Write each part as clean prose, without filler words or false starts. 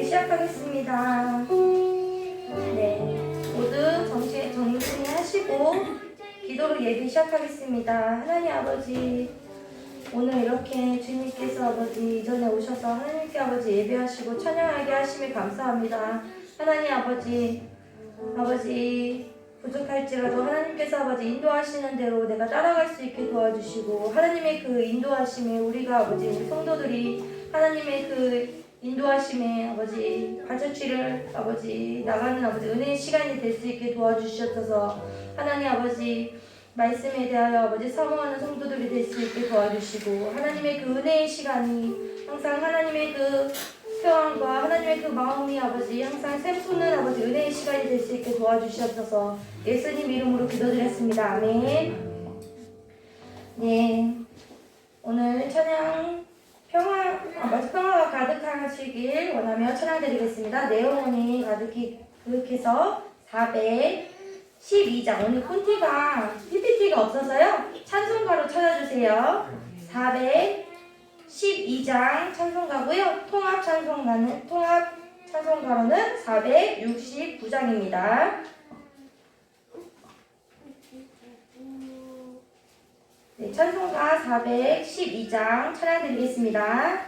시작하겠습니다. 네, 모두 정신히 하시고 기도로 예배 시작하겠습니다. 하나님 아버지, 오늘 이렇게 주님께서 아버지 이전에 오셔서 하나님께 아버지 예배하시고 찬양하게 하심에 감사합니다. 하나님 아버지 부족할지라도 하나님께서 아버지 인도하시는 대로 내가 따라갈 수 있게 도와주시고, 하나님의 그 인도하심에 우리가 아버지 우리 성도들이 하나님의 그 인도하심에 아버지 발자취를 아버지 나가는 아버지 은혜의 시간이 될 수 있게 도와주셔서 하나님 아버지 말씀에 대하여 아버지 사모하는 성도들이 될 수 있게 도와주시고, 하나님의 그 은혜의 시간이 항상 하나님의 그 평안과 하나님의 그 마음이 아버지 항상 샘솟는 아버지 은혜의 시간이 될 수 있게 도와주시옵소서. 예수님 이름으로 기도드렸습니다. 아멘. 네, 오늘 찬양 평화가 가득하시길 원하며 찬양드리겠습니다. 내용이 가득해서 412장, 오늘 폰티가 PPT가 없어서요 찬송가로 찾아주세요. 412장 찬송가고요. 통합 찬송가로는 469장입니다. 네, 찬송가 412장 찬양드리겠습니다.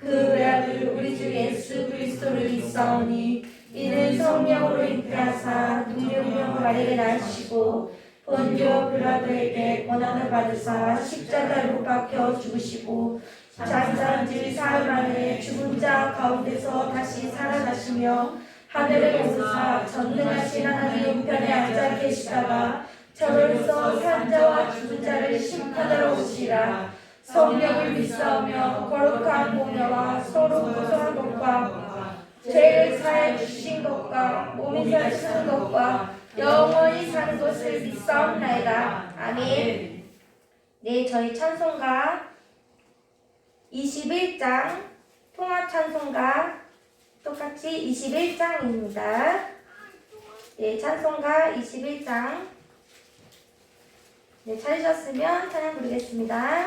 그 외아들 우리 주 예수 그리스도를 믿사오니 이는 성령으로 잉태하사 능력으로 마리아에게 낳으시고 본디오 빌라도에게 고난을 받으사 십자가에 못 박혀 죽으시고 장사한 지 사흘 만에 죽은 자 가운데서 다시 살아나시며 하늘에 오르사 전능하신 하나님 우편에 앉아 계시다가 저로서 산자와 죽은 자를 심판하러 오시리라. 성령을 믿사오며 거룩한 공예와 서로 구성한 것과 죄를 사해 주신 것과 몸이 사시는 것과 영원히 사는 것을 믿사옵나이다. 아멘. 네, 저희 찬송가 21장 통합 찬송가 똑같이 21장입니다. 네, 찬송가 21장. 네, 찾으셨으면 찬양 부르겠습니다.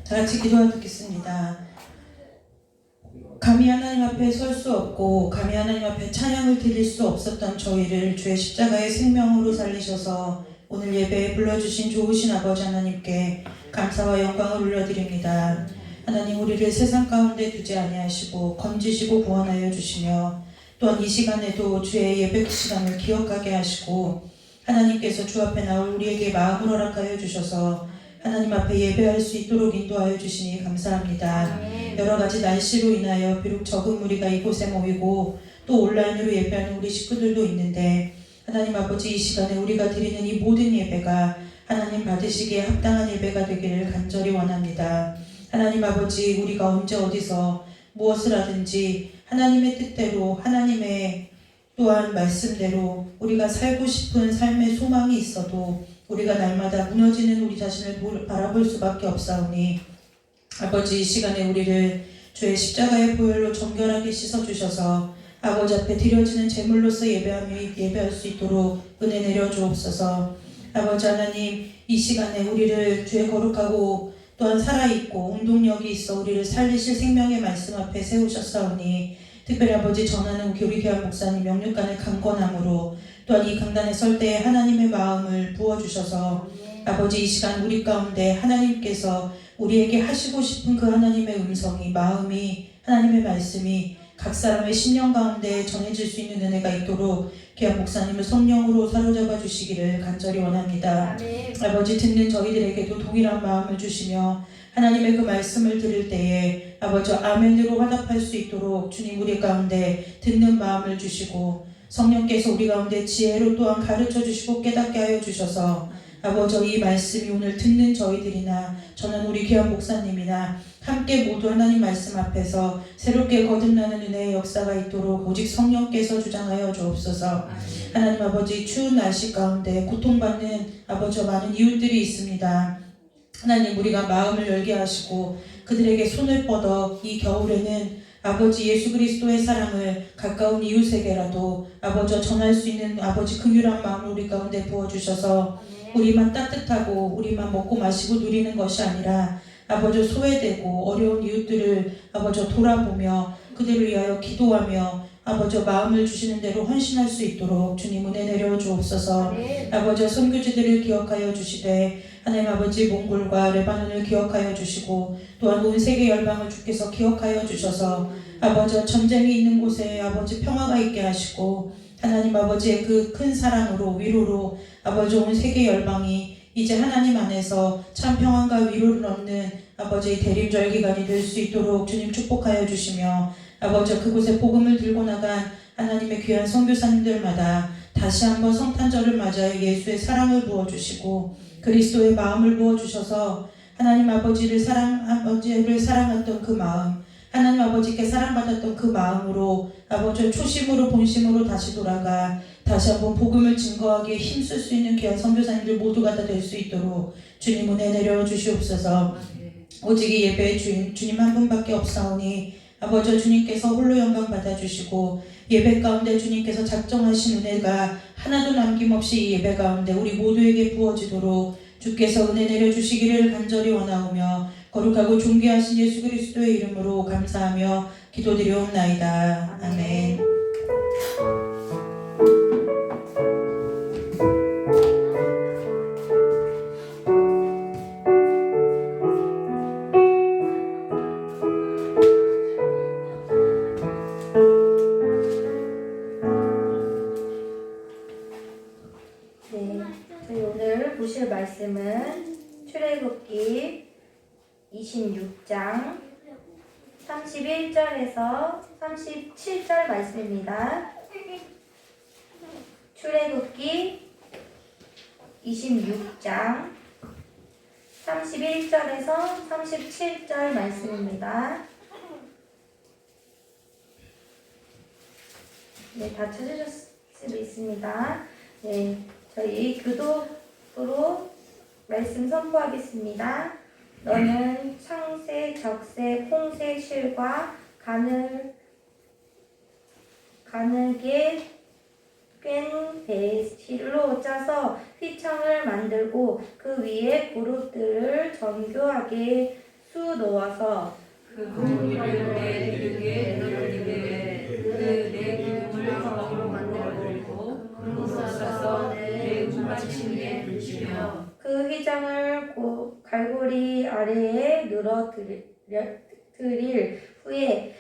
다 같이 기도하겠습니다. 감히 하나님 앞에 설 수 없고 감히 하나님 앞에 찬양을 드릴 수 없었던 저희를 주의 십자가의 생명으로 살리셔서 오늘 예배에 불러주신 좋으신 아버지 하나님께 감사와 영광을 올려드립니다. 하나님, 우리를 세상 가운데 두지 아니하시고 건지시고 구원하여 주시며 또한 이 시간에도 주의 예배 시간을 기억하게 하시고 하나님께서 주 앞에 나올 우리에게 마음을 허락하여 주셔서 하나님 앞에 예배할 수 있도록 인도하여 주시니 감사합니다. 여러 가지 날씨로 인하여 비록 적은 무리가 이곳에 모이고 또 온라인으로 예배하는 우리 식구들도 있는데 하나님 아버지, 이 시간에 우리가 드리는 이 모든 예배가 하나님 받으시기에 합당한 예배가 되기를 간절히 원합니다. 하나님 아버지, 우리가 언제 어디서 무엇을 하든지 하나님의 뜻대로 하나님의 또한 말씀대로 우리가 살고 싶은 삶의 소망이 있어도 우리가 날마다 무너지는 우리 자신을 바라볼 수밖에 없사오니 아버지, 이 시간에 우리를 주의 십자가의 보혈로 정결하게 씻어주셔서 아버지 앞에 드려지는 제물로서 예배할 수 있도록 은혜 내려주옵소서. 아버지 하나님, 이 시간에 우리를 주의 거룩하고 또한 살아있고 운동력이 있어 우리를 살리실 생명의 말씀 앞에 세우셨사오니 특별히 아버지, 전하는 우리 귀한 목사님 명육간의 강건함으로 또한 이 강단에 설 때에 하나님의 마음을 부어주셔서 아버지, 이 시간 우리 가운데 하나님께서 우리에게 하시고 싶은 그 하나님의 음성이, 마음이, 하나님의 말씀이 각 사람의 심령 가운데 전해질 수 있는 은혜가 있도록 귀한 목사님을 성령으로 사로잡아 주시기를 간절히 원합니다. 아멘. 아버지, 듣는 저희들에게도 동일한 마음을 주시며 하나님의 그 말씀을 들을 때에 아버지 아멘으로 화답할 수 있도록 주님 우리 가운데 듣는 마음을 주시고 성령께서 우리 가운데 지혜로 또한 가르쳐 주시고 깨닫게 하여 주셔서 아버지 이 말씀이 오늘 듣는 저희들이나 저는 우리 귀한 목사님이나 함께 모두 하나님 말씀 앞에서 새롭게 거듭나는 은혜의 역사가 있도록 오직 성령께서 주장하여 주옵소서. 하나님 아버지, 추운 날씨 가운데 고통받는 아버지 많은 이웃들이 있습니다. 하나님, 우리가 마음을 열게 하시고 그들에게 손을 뻗어 이 겨울에는 아버지 예수 그리스도의 사랑을 가까운 이웃에게라도 아버지 전할 수 있는 아버지 긍휼한 마음을 우리 가운데 부어주셔서 우리만 따뜻하고 우리만 먹고 마시고 누리는 것이 아니라 아버지 소외되고 어려운 이웃들을 아버지 돌아보며 그들을 위하여 기도하며 아버지 마음을 주시는 대로 헌신할 수 있도록 주님 은혜 내려 주옵소서. 아버지 선교지들을 기억하여 주시되 하나님 아버지 몽골과 레바논을 기억하여 주시고 또한 온 세계 열방을 주께서 기억하여 주셔서 아버지 전쟁이 있는 곳에 아버지 평화가 있게 하시고 하나님 아버지의 그 큰 사랑으로 위로로 아버지 온 세계 열방이 이제 하나님 안에서 참 평안과 위로를 얻는 아버지의 대림절 기간이 될 수 있도록 주님 축복하여 주시며 아버지 그곳에 복음을 들고 나간 하나님의 귀한 선교사님들마다 다시 한번 성탄절을 맞아여 예수의 사랑을 부어주시고 그리스도의 마음을 부어주셔서 하나님 아버지를 사랑했던 그 마음, 하나님 아버지께 사랑받았던 그 마음으로 아버지의 초심으로 본심으로 다시 돌아가 다시 한번 복음을 증거하기에 힘쓸 수 있는 귀한 선교사님들 모두가 다 될 수 있도록 주님 은혜 내려 주시옵소서. 오직 이 예배의 주님 한 분밖에 없사오니 아버지 주님께서 홀로 영광 받아주시고 예배 가운데 주님께서 작정하신 은혜가 하나도 남김없이 이 예배 가운데 우리 모두에게 부어지도록 주께서 은혜 내려주시기를 간절히 원하오며 거룩하고 존귀하신 예수 그리스도의 이름으로 감사하며 기도드리옵나이다. 아멘. 저희 오늘 보실 말씀은 출애굽기 26장 31절에서 37절 말씀입니다. 출애굽기 26장 31절에서 37절 말씀입니다. 네, 다 찾으셨을 수도 있습니다. 네, 저희 교독으로 말씀 선포하겠습니다. 너는 창새, 적새, 콩새, 실과 가늘게 꿰는 배실로 짜서 휘청을 만들고 그 위에 그룹들을 정교하게 수놓아서 그 그룹들을 내 기둥에 늘리되 그내 기둥을 거울로 만들고 그릇을 싸서 내 운받침에 붙이며 그 휘장을 갈고리 아래에 늘어드릴 후에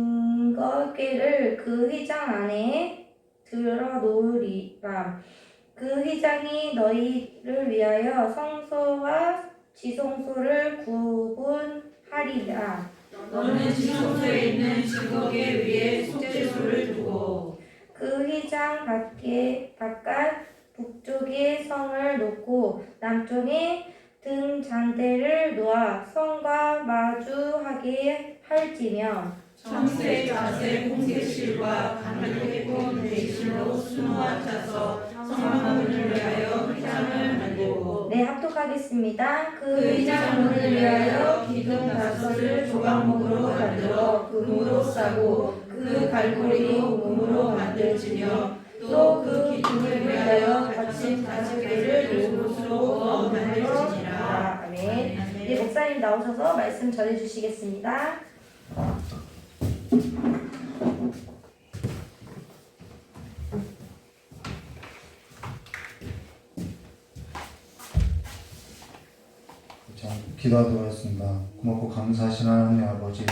증거궤를 그 휘장 안에 들어놓으리라. 그 휘장이 너희를 위하여 성소와 지성소를 구분하리라. 너는 지성소에 있는 증거궤 위에 속죄소를 두고 그 휘장 바깥 북쪽에 성을 놓고 남쪽에 등잔대를 놓아 성과 마주하게 할지며 창세, 자세, 공세실과 가늘게 꼰 배실로 수놓아 짜서 성막문을 위하여 휘장을 만들고 네, 합독하겠습니다. 그 그 휘장문을 위하여 기둥 5을 조각목으로 만들어 금으로 싸고 그 갈고리도 금으로 만들지며 또 그 기둥을 위하여 받침 5개를 요것으로 구워 만들지니라. 아멘. 네, 목사님 나오셔서 말씀 전해주시겠습니다. 자, 기도하도록 하겠습니다. 고맙고 감사하신 하나님 아버지,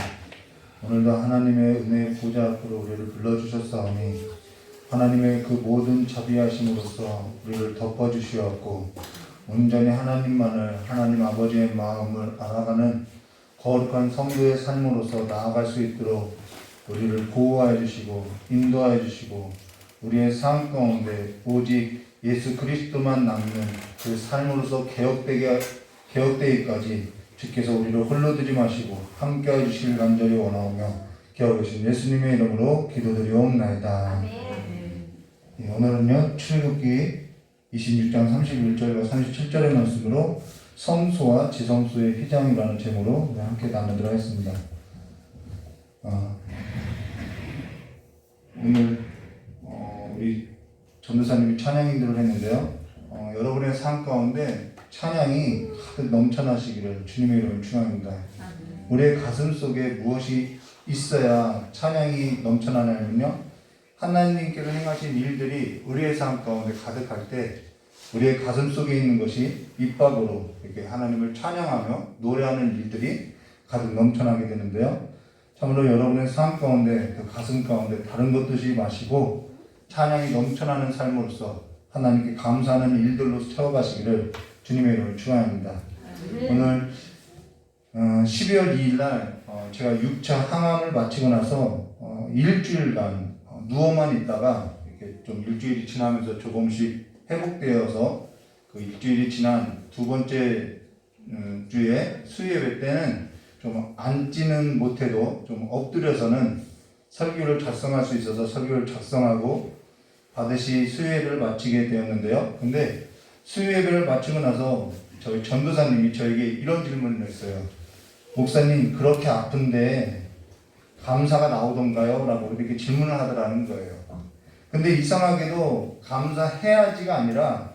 오늘도 하나님의 은혜의 보좌 앞으로 우리를 불러주셨사오니 하나님의 그 모든 자비하심으로써 우리를 덮어주시었고 온전히 하나님만을, 하나님 아버지의 마음을 알아가는 거룩한 성도의 삶으로서 나아갈 수 있도록 우리를 보호하여 주시고 인도하여 주시고 우리의 삶 가운데 오직 예수 그리스도만 남는 그 삶으로서 개혁되기까지 주께서 우리를 홀로두지 마시고 함께하여 주시길 간절히 원하오며 기억하신 예수님의 이름으로 기도드리옵나이다. 예, 오늘은요 출애굽기 26장 31절과 37절의 말씀으로 성소와 지성소의 휘장이라는 제목으로 함께 나누도록 하겠습니다. 오늘 우리 전도사님이 찬양 인도를 했는데요. 여러분의 삶 가운데 찬양이 가득 넘쳐나시기를 주님의 이름으로 축원합니다. 우리의 가슴 속에 무엇이 있어야 찬양이 넘쳐나냐면요, 하나님께서 행하신 일들이 우리의 삶 가운데 가득할 때 우리의 가슴 속에 있는 것이 입 밖으로 이렇게 하나님을 찬양하며 노래하는 일들이 가득 넘쳐나게 되는데요. 참으로 여러분의 삶 가운데 그 가슴 가운데 다른 것 두지 마시고 찬양이 넘쳐나는 삶으로서 하나님께 감사하는 일들로 채워가시기를 주님의 이름으로 축원합니다. 오늘 12월 2일 날 제가 6차 항암을 마치고 나서 일주일간 누워만 있다가 이렇게 좀 일주일이 지나면서 조금씩 회복되어서 그 일주일이 지난 두 번째 주에 수요예배 때는 좀 앉지는 못해도 좀 엎드려서는 설교를 작성할 수 있어서 설교를 작성하고 반드시 수요예배를 마치게 되었는데요. 근데 수요예배를 마치고 나서 저희 전도사님이 저에게 이런 질문을 했어요. 목사님, 그렇게 아픈데 감사가 나오던가요? 라고 이렇게 질문을 하더라는 거예요. 근데 이상하게도 감사해야지가 아니라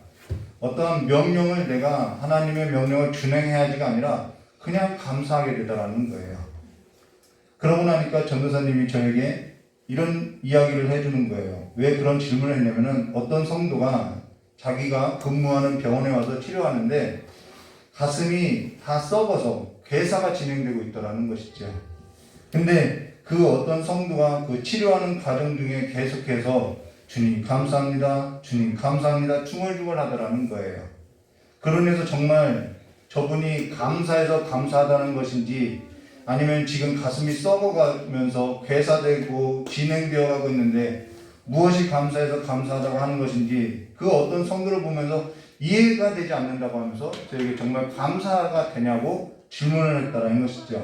어떠한 명령을 내가 하나님의 명령을 준행해야지가 아니라 그냥 감사하게 되더라는 거예요. 그러고 나니까 전도사님이 저에게 이런 이야기를 해주는 거예요. 왜 그런 질문을 했냐면은 어떤 성도가 자기가 근무하는 병원에 와서 치료하는데 가슴이 다 썩어서 괴사가 진행되고 있더라는 것이죠. 근데 그 어떤 성도가 그 치료하는 과정 중에 계속해서 주님 감사합니다, 주님 감사합니다 중얼중얼 하더라는 거예요. 그러면서 정말 저분이 감사해서 감사하다는 것인지 아니면 지금 가슴이 썩어가면서 괴사되고 진행되어 가고 있는데 무엇이 감사해서 감사하다고 하는 것인지 그 어떤 성도를 보면서 이해가 되지 않는다고 하면서 저에게 정말 감사가 되냐고 질문을 했다라는 것이죠.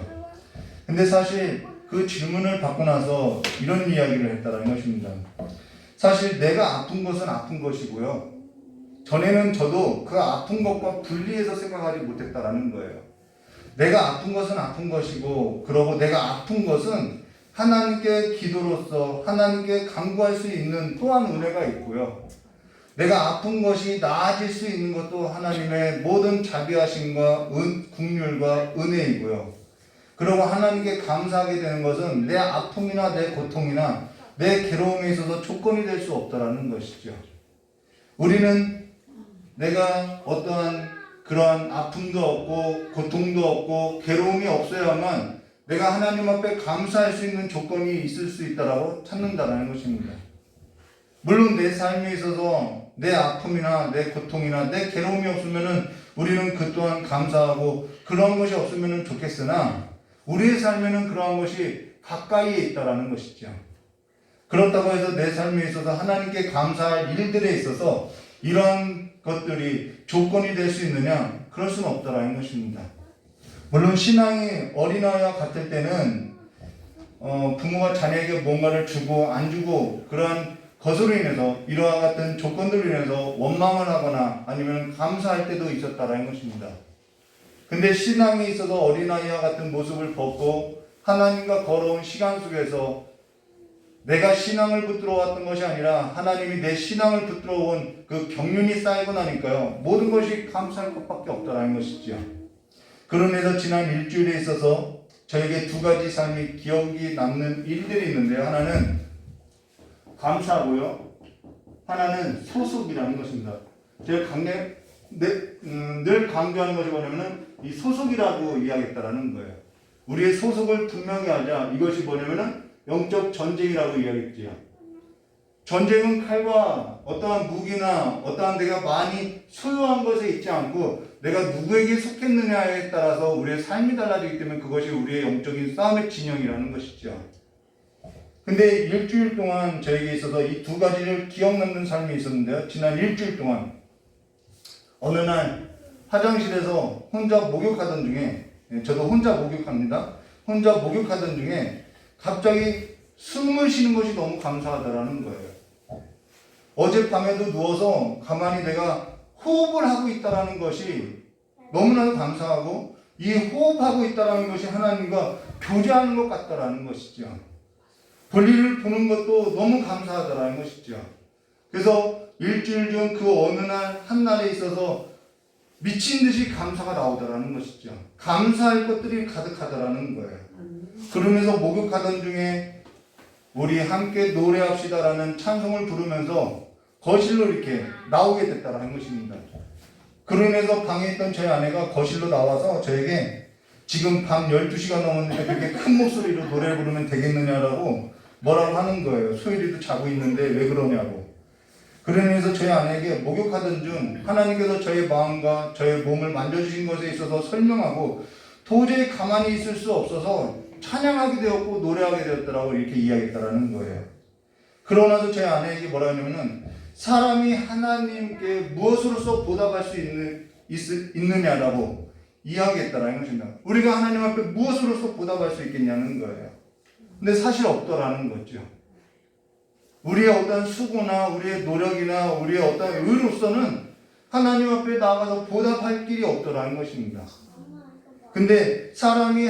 근데 사실 그 질문을 받고 나서 이런 이야기를 했다라는 것입니다. 사실 내가 아픈 것은 아픈 것이고요. 전에는 저도 그 아픈 것과 분리해서 생각하지 못했다라는 거예요. 내가 아픈 것은 아픈 것이고, 그러고 내가 아픈 것은 하나님께 기도로서 하나님께 간구할 수 있는 또한 은혜가 있고요. 내가 아픈 것이 나아질 수 있는 것도 하나님의 모든 자비하심과 긍휼과 은혜이고요. 그리고 하나님께 감사하게 되는 것은 내 아픔이나 내 고통이나 내 괴로움에 있어서 조건이 될 수 없다라는 것이죠. 우리는 내가 어떠한 그러한 아픔도 없고 고통도 없고 괴로움이 없어야만 내가 하나님 앞에 감사할 수 있는 조건이 있을 수 있다라고 찾는다라는 것입니다. 물론 내 삶에 있어서 내 아픔이나 내 고통이나 내 괴로움이 없으면은 우리는 그 또한 감사하고 그런 것이 없으면은 좋겠으나 우리의 삶에는 그러한 것이 가까이에 있다라는 것이죠. 그렇다고 해서 내 삶에 있어서 하나님께 감사할 일들에 있어서 이러한 것들이 조건이 될 수 있느냐? 그럴 수는 없다라는 것입니다. 물론 신앙이 어린아이와 같을 때는 부모가 자녀에게 뭔가를 주고 안 주고 그러한 것으로 인해서 이러한 같은 조건들로 인해서 원망을 하거나 아니면 감사할 때도 있었다라는 것입니다. 근데 신앙에 있어서 어린아이와 같은 모습을 벗고 하나님과 걸어온 시간 속에서 내가 신앙을 붙들어 왔던 것이 아니라 하나님이 내 신앙을 붙들어 온 그 경륜이 쌓이고 나니까요, 모든 것이 감사할 것밖에 없다라는 것이죠. 그러면서 지난 일주일에 있어서 저에게 두 가지 삶이 기억이 남는 일들이 있는데요. 하나는 감사하고요, 하나는 소속이라는 것입니다. 제가 늘 강조하는 것이 뭐냐면은 이 소속이라고 이야기했다라는 거예요. 우리의 소속을 분명히 하자. 이것이 뭐냐면은 영적 전쟁이라고 이야기했지요. 전쟁은 칼과 어떠한 무기나 어떠한 내가 많이 소유한 것에 있지 않고 내가 누구에게 속했느냐에 따라서 우리의 삶이 달라지기 때문에 그것이 우리의 영적인 싸움의 진영이라는 것이죠. 근데 일주일 동안 저에게 있어서 이 두 가지를 기억 남는 삶이 있었는데요. 지난 일주일 동안 어느 날 화장실에서 혼자 목욕하던 중에, 저도 혼자 목욕합니다. 혼자 목욕하던 중에 갑자기 숨을 쉬는 것이 너무 감사하다라는 거예요. 어젯밤에도 누워서 가만히 내가 호흡을 하고 있다라는 것이 너무나도 감사하고 이 호흡하고 있다라는 것이 하나님과 교제하는 것 같다라는 것이죠. 볼일을 보는 것도 너무 감사하다라는 것이죠. 그래서 일주일 중 그 어느 날 한날에 있어서 미친 듯이 감사가 나오더라는 것이죠. 감사할 것들이 가득하더라는 거예요. 그러면서 목욕하던 중에 우리 함께 노래합시다라는 찬송을 부르면서 거실로 이렇게 나오게 됐다라는 것입니다. 그러면서 방에 있던 저희 아내가 거실로 나와서 저에게 지금 밤 12시가 넘었는데 그렇게 큰 목소리로 노래를 부르면 되겠느냐라고 뭐라고 하는 거예요. 소율이도 자고 있는데 왜 그러냐고. 그러면서 저희 아내에게 목욕하던 중 하나님께서 저의 마음과 저의 몸을 만져주신 것에 있어서 설명하고 도저히 가만히 있을 수 없어서 찬양하게 되었고 노래하게 되었다라고 이렇게 이야기했다라는 거예요. 그러고 나서 저희 아내에게 뭐라 하냐면은 사람이 하나님께 무엇으로서 보답할 수 있느냐라고 이야기했다라는 것입니다. 우리가 하나님 앞에 무엇으로서 보답할 수 있겠냐는 거예요. 근데 사실 없더라는 거죠. 우리의 어떤 수고나 우리의 노력이나 우리의 어떤 의로서는 하나님 앞에 나가서 보답할 길이 없더라는 것입니다. 근데 사람이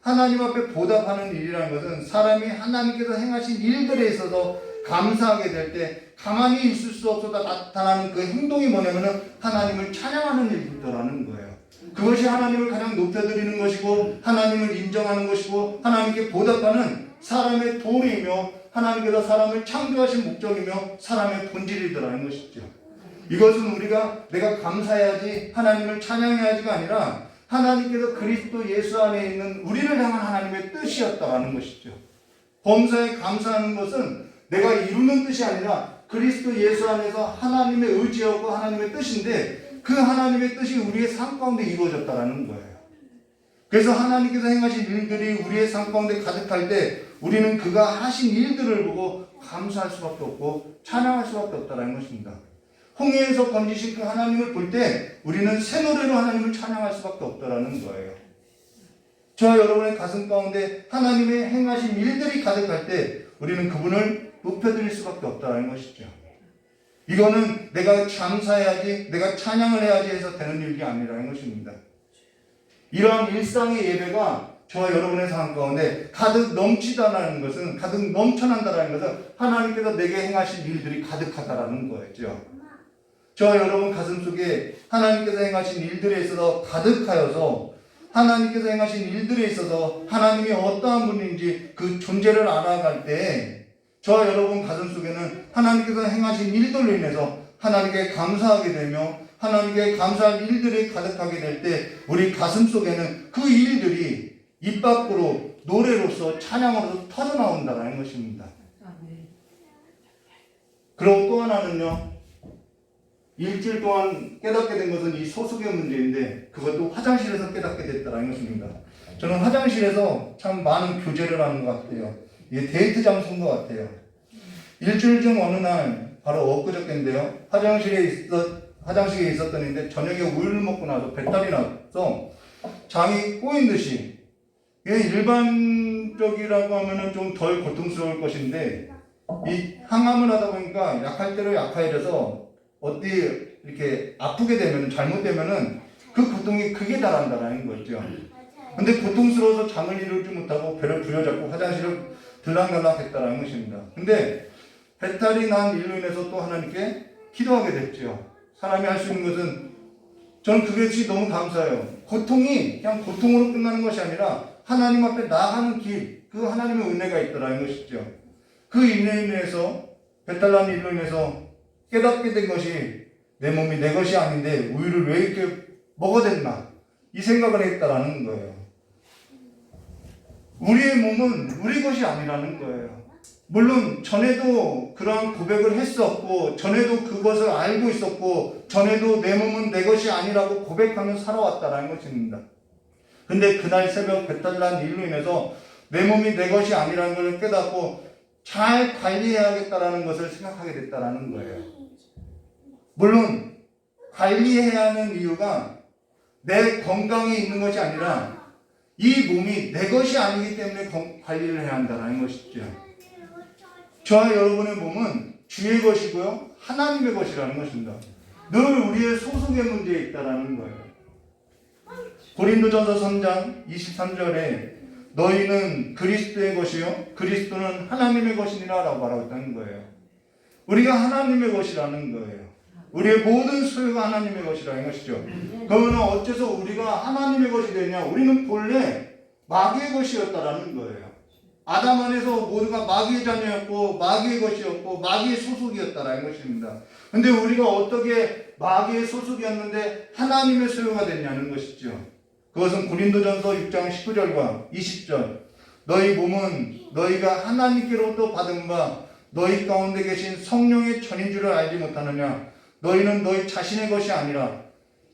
하나님 앞에 보답하는 일이라는 것은 사람이 하나님께서 행하신 일들에 있어서 감사하게 될 때 가만히 있을 수 없어서 나타나는 그 행동이 뭐냐면은 하나님을 찬양하는 일이더라는 거예요. 그것이 하나님을 가장 높여드리는 것이고 하나님을 인정하는 것이고 하나님께 보답하는 사람의 도리이며 하나님께서 사람을 창조하신 목적이며 사람의 본질이더라는 것이죠. 이것은 우리가 내가 감사해야지 하나님을 찬양해야지가 아니라 하나님께서 그리스도 예수 안에 있는 우리를 향한 하나님의 뜻이었다라는 것이죠. 범사에 감사하는 것은 내가 이루는 뜻이 아니라 그리스도 예수 안에서 하나님의 의지였고 하나님의 뜻인데 그 하나님의 뜻이 우리의 삶 가운데 이루어졌다라는 거예요. 그래서 하나님께서 행하신 일들이 우리의 삶 가운데 가득할 때 우리는 그가 하신 일들을 보고 감사할 수밖에 없고 찬양할 수밖에 없다라는 것입니다. 홍해에서 건지신 그 하나님을 볼 때 우리는 새 노래로 하나님을 찬양할 수밖에 없다라는 거예요. 저와 여러분의 가슴 가운데 하나님의 행하신 일들이 가득할 때 우리는 그분을 높여드릴 수밖에 없다는 것이죠. 이거는 내가 감사해야지, 내가 찬양을 해야지 해서 되는 일이 아니라는 것입니다. 이러한 일상의 예배가 저와 여러분의 삶 가운데 가득 넘치다라는 것은, 가득 넘쳐난다라는 것은 하나님께서 내게 행하신 일들이 가득하다라는 거였죠. 저와 여러분 가슴 속에 하나님께서 행하신 일들에 있어서 가득하여서 하나님께서 행하신 일들에 있어서 하나님이 어떠한 분인지 그 존재를 알아갈 때 저와 여러분 가슴 속에는 하나님께서 행하신 일들로 인해서 하나님께 감사하게 되며 하나님께 감사한 일들이 가득하게 될 때 우리 가슴 속에는 그 일들이 입 밖으로 노래로서 찬양으로서 터져나온다는 것입니다. 그리고 또 하나는요, 일주일 동안 깨닫게 된 것은 이 소속의 문제인데 그것도 화장실에서 깨닫게 됐다는 것입니다. 저는 화장실에서 참 많은 교제를 하는 것 같아요. 이게 데이트 장소인 것 같아요. 일주일 중 어느 날 바로 엊그저께인데요. 화장실에 있었더니 저녁에 우유를 먹고 나서 배탈이 나서 장이 꼬인 듯이, 이게 일반적이라고 하면은 좀 덜 고통스러울 것인데 이 항암을 하다 보니까 약할 대로 약해져서 어디 이렇게 아프게 되면 잘못되면은 그 고통이 극에 달한다는 거죠. 근데 고통스러워서 잠을 이루지 못하고 배를 부여잡고 화장실을 들락날락 했다는 것입니다. 근데 배탈이 난 일로 인해서 또 하나님께 기도하게 됐죠. 사람이 할 수 있는 것은, 저는 그것이 너무 감사해요. 고통이 그냥 고통으로 끝나는 것이 아니라 하나님 앞에 나아가는 길, 그 하나님의 은혜가 있더라는 것이죠. 그 은혜에 인해서, 배탈 난 일로 인해서 깨닫게 된 것이 내 몸이 내 것이 아닌데 우유를 왜 이렇게 먹어댔나, 이 생각을 했다라는 거예요. 우리의 몸은 우리 것이 아니라는 거예요. 물론 전에도 그러한 고백을 했었고 전에도 그것을 알고 있었고 전에도 내 몸은 내 것이 아니라고 고백하며 살아왔다라는 것입니다. 근데 그날 새벽 배탈난 일로 인해서 내 몸이 내 것이 아니라는 것을 깨닫고 잘 관리해야겠다라는 것을 생각하게 됐다라는 거예요. 물론 관리해야 하는 이유가 내 건강에 있는 것이 아니라 이 몸이 내 것이 아니기 때문에 관리를 해야 한다는 것이죠. 저와 여러분의 몸은 주의 것이고요, 하나님의 것이라는 것입니다. 늘 우리의 소속의 문제에 있다라는 거예요. 고린도전서 3장 23절에 너희는 그리스도의 것이요 그리스도는 하나님의 것이니라 라고 말하고 있다는 거예요. 우리가 하나님의 것이라는 거예요. 우리의 모든 소유가 하나님의 것이라는 것이죠. 그러면 어째서 우리가 하나님의 것이 되냐? 우리는 본래 마귀의 것이었다라는 거예요. 아담 안에서 모두가 마귀의 자녀였고 마귀의 것이었고 마귀의 소속이었다라는 것입니다. 근데 우리가 어떻게 마귀의 소속이었는데 하나님의 소유가 됐냐는 것이죠. 그것은 고린도전서 6장 19절과 20절 너희 몸은 너희가 하나님께로부터 받은 바 너희 가운데 계신 성령의 전인 줄을 알지 못하느냐. 너희는 너희 자신의 것이 아니라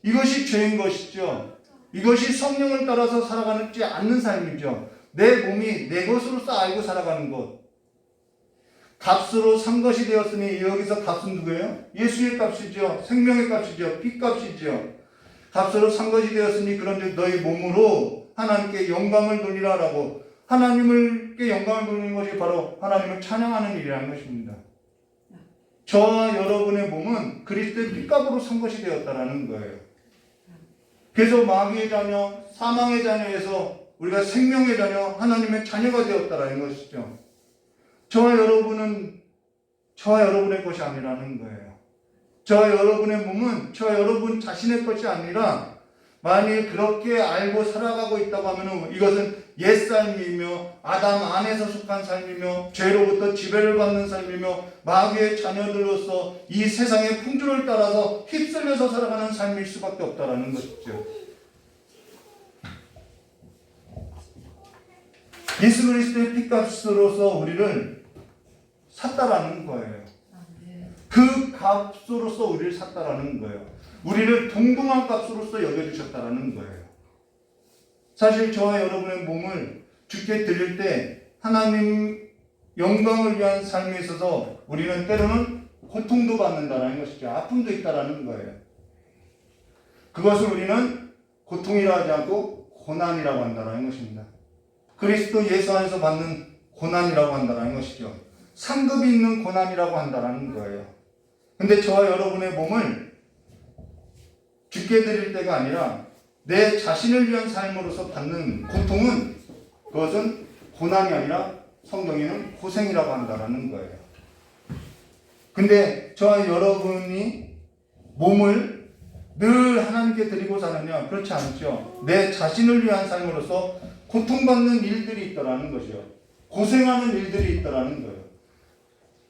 이것이 죄인 것이죠. 이것이 성령을 따라서 살아가지 않는 삶이죠. 내 몸이 내 것으로서 알고 살아가는 것. 값으로 산 것이 되었으니 여기서 값은 누구예요? 예수의 값이죠. 생명의 값이죠. 피값이죠. 값으로 산 것이 되었으니 그런즉 너희 몸으로 하나님께 영광을 돌리라라고 하나님께 영광을 돌리는 것이 바로 하나님을 찬양하는 일이라는 것입니다. 저와 여러분의 몸은 그리스도의 피값으로 산 것이 되었다라는 거예요. 그래서 마귀의 자녀, 사망의 자녀에서 우리가 생명의 자녀, 하나님의 자녀가 되었다라는 것이죠. 저와 여러분은 저와 여러분의 것이 아니라는 거예요. 저와 여러분의 몸은 저와 여러분 자신의 것이 아니라 만일 그렇게 알고 살아가고 있다고 하면 이것은 옛삶이며 아담 안에서 속한 삶이며 죄로부터 지배를 받는 삶이며 마귀의 자녀들로서 이 세상의 풍조를 따라서 휩쓸려서 살아가는 삶일 수밖에 없다라는 것이죠. 예수 그리스도의 피값으로서 우리를 샀다라는 거예요. 그 값으로서 우리를 샀다라는 거예요. 우리를 동등한 값으로서 여겨주셨다라는 거예요. 사실 저와 여러분의 몸을 주께 드릴 때 하나님 영광을 위한 삶에 있어서 우리는 때로는 고통도 받는다는 것이죠. 아픔도 있다라는 거예요. 그것을 우리는 고통이라 하지 않고 고난이라고 한다는 것입니다. 그리스도 예수 안에서 받는 고난이라고 한다는 것이죠. 상급이 있는 고난이라고 한다는 거예요. 근데 저와 여러분의 몸을 죽게 드릴 때가 아니라 내 자신을 위한 삶으로서 받는 고통은 그것은 고난이 아니라 성경에는 고생이라고 한다는 거예요. 근데 저와 여러분이 몸을 늘 하나님께 드리고 사느냐? 그렇지 않죠. 내 자신을 위한 삶으로서 고통받는 일들이 있다라는 것이요. 고생하는 일들이 있다라는 거예요.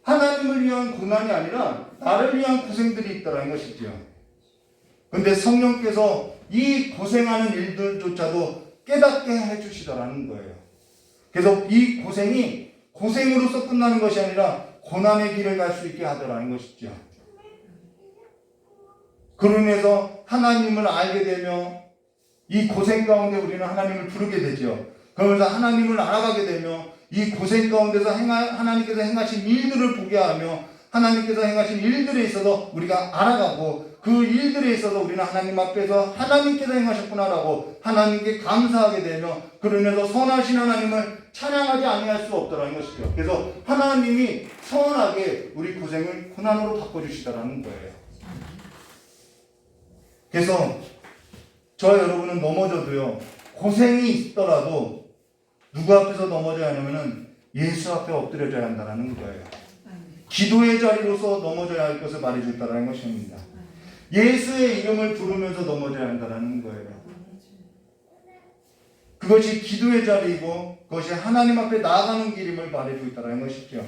하나님을 위한 고난이 아니라 나를 위한 고생들이 있다라는 것이죠. 근데 성령께서 이 고생하는 일들조차도 깨닫게 해주시더라는 거예요. 그래서 이 고생이 고생으로서 끝나는 것이 아니라 고난의 길을 갈 수 있게 하더라는 것이죠. 그로 인해서 하나님을 알게 되며 이 고생 가운데 우리는 하나님을 부르게 되죠. 그러면서 하나님을 알아가게 되며 이 고생 가운데서 하나님께서 행하신 일들을 보게 하며 하나님께서 행하신 일들에 있어서 우리가 알아가고 그 일들에 있어서 우리는 하나님 앞에서 하나님께서 행하셨구나라고 하나님께 감사하게 되며 그로 인해서 선하신 하나님을 찬양하지 아니할 수 없다는 것이죠. 그래서 하나님이 선하게 우리 고생을 고난으로 바꿔주시다라는 거예요. 그래서 저와 여러분은 넘어져도요, 고생이 있더라도 누구 앞에서 넘어져야 하냐면은 예수 앞에 엎드려져야 한다는 거예요. 기도의 자리로서 넘어져야 할 것을 말해줬다는 것입니다. 예수의 이름을 부르면서 넘어져야 한다는 거예요. 그것이 기도의 자리이고 그것이 하나님 앞에 나아가는 길임을 말해주고 있다는 것이죠.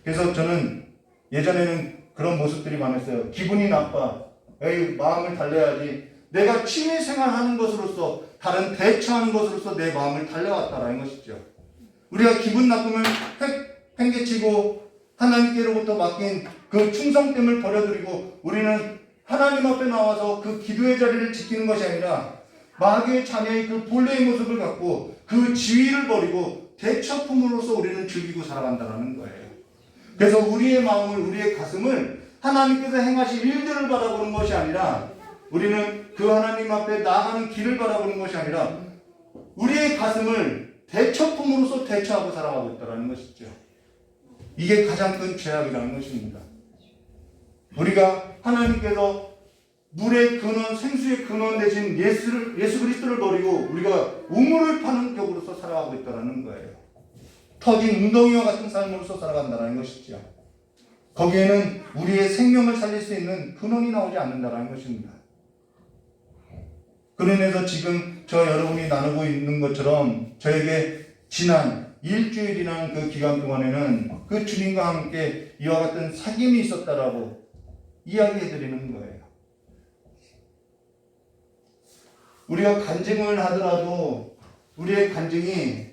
그래서 저는 예전에는 그런 모습들이 많았어요. 기분이 나빠. 에이, 마음을 달래야지. 내가 취미생활하는 것으로서 다른 대처하는 것으로서 내 마음을 달려왔다라는 것이죠. 우리가 기분 나쁘면 팽개치고 하나님께로부터 맡긴 그 충성됨을 버려두리고 우리는 하나님 앞에 나와서 그 기도의 자리를 지키는 것이 아니라 마귀의 자녀의 그 본래의 모습을 갖고 그 지위를 버리고 대처품으로서 우리는 즐기고 살아간다는 거예요. 그래서 우리의 마음을, 우리의 가슴을 하나님께서 행하실 일들을 바라보는 것이 아니라 우리는 그 하나님 앞에 나아가는 길을 바라보는 것이 아니라 우리의 가슴을 대처품으로서 대처하고 살아가고 있다는 것이죠. 이게 가장 큰 죄악이라는 것입니다. 우리가 하나님께서 물의 근원, 생수의 근원 되신 예수 그리스도를 버리고 우리가 우물을 파는 격으로서 살아가고 있다는 거예요. 터진 웅덩이와 같은 삶으로서 살아간다는 것이죠. 거기에는 우리의 생명을 살릴 수 있는 근원이 나오지 않는다는 것입니다. 그로 인해서 지금 저 여러분이 나누고 있는 것처럼 저에게 지난 일주일이라는 그 기간 동안에는 그 주님과 함께 이와 같은 사귐이 있었다라고 이야기해드리는 거예요. 우리가 간증을 하더라도 우리의 간증이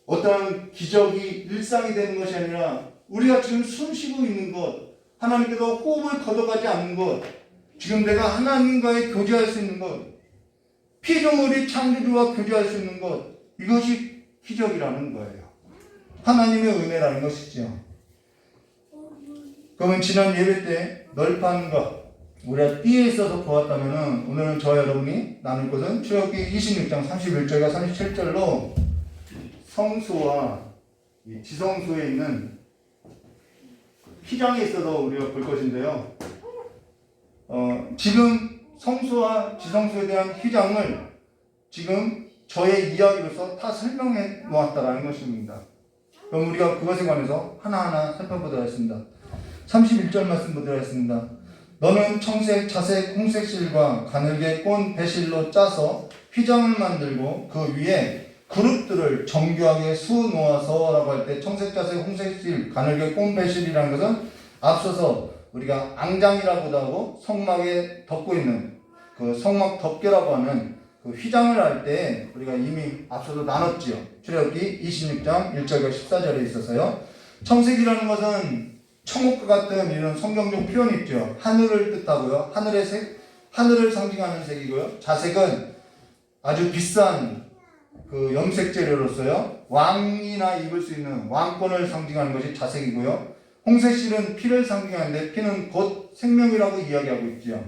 어떠한 기적이 일상이 되는 것이 아니라 우리가 지금 숨 쉬고 있는 것, 하나님께서 호흡을 걷어가지 않는 것, 지금 내가 하나님과의 교제할 수 있는 것, 피조물이 창조주와 교제할 수 있는 것, 이것이 기적이라는 거예요. 하나님의 은혜라는 것이죠. 그러면 지난 예배 때 널판과 우리가 띠에 있어서 보았다면 오늘은 저와 여러분이 나눌 것은 출애굽기 26장 31절과 37절로 성소와 지성소에 있는 휘장에 있어서 우리가 볼 것인데요. 지금 성소와 지성소에 대한 휘장을 지금 저의 이야기로서 다 설명해 놓았다라는 것입니다. 그럼 우리가 그것에 관해서 하나하나 살펴보도록 하겠습니다. 31절 말씀 보도록 하겠습니다. 너는 청색, 자색, 홍색 실과 가늘게 꼰 배실로 짜서 휘장을 만들고 그 위에 그룹들을 정교하게 수놓아서 라고 할 때 청색, 자색, 홍색 실, 가늘게 꼰 배실이라는 것은 앞서서 우리가 앙장이라고도 하고 성막에 덮고 있는 그 성막 덮개라고 하는 그 휘장을 할 때 우리가 이미 앞서서 나눴지요. 출애굽기 26장 1절과 14절에 있어서요. 청색이라는 것은 청옥과 같은 이런 성경적 표현이 있죠. 하늘을 뜻하고요. 하늘의 색, 하늘을 상징하는 색이고요. 자색은 아주 비싼 그 염색 재료로서요. 왕이나 입을 수 있는 왕권을 상징하는 것이 자색이고요. 홍색실은 피를 상징하는데 피는 곧 생명이라고 이야기하고 있죠.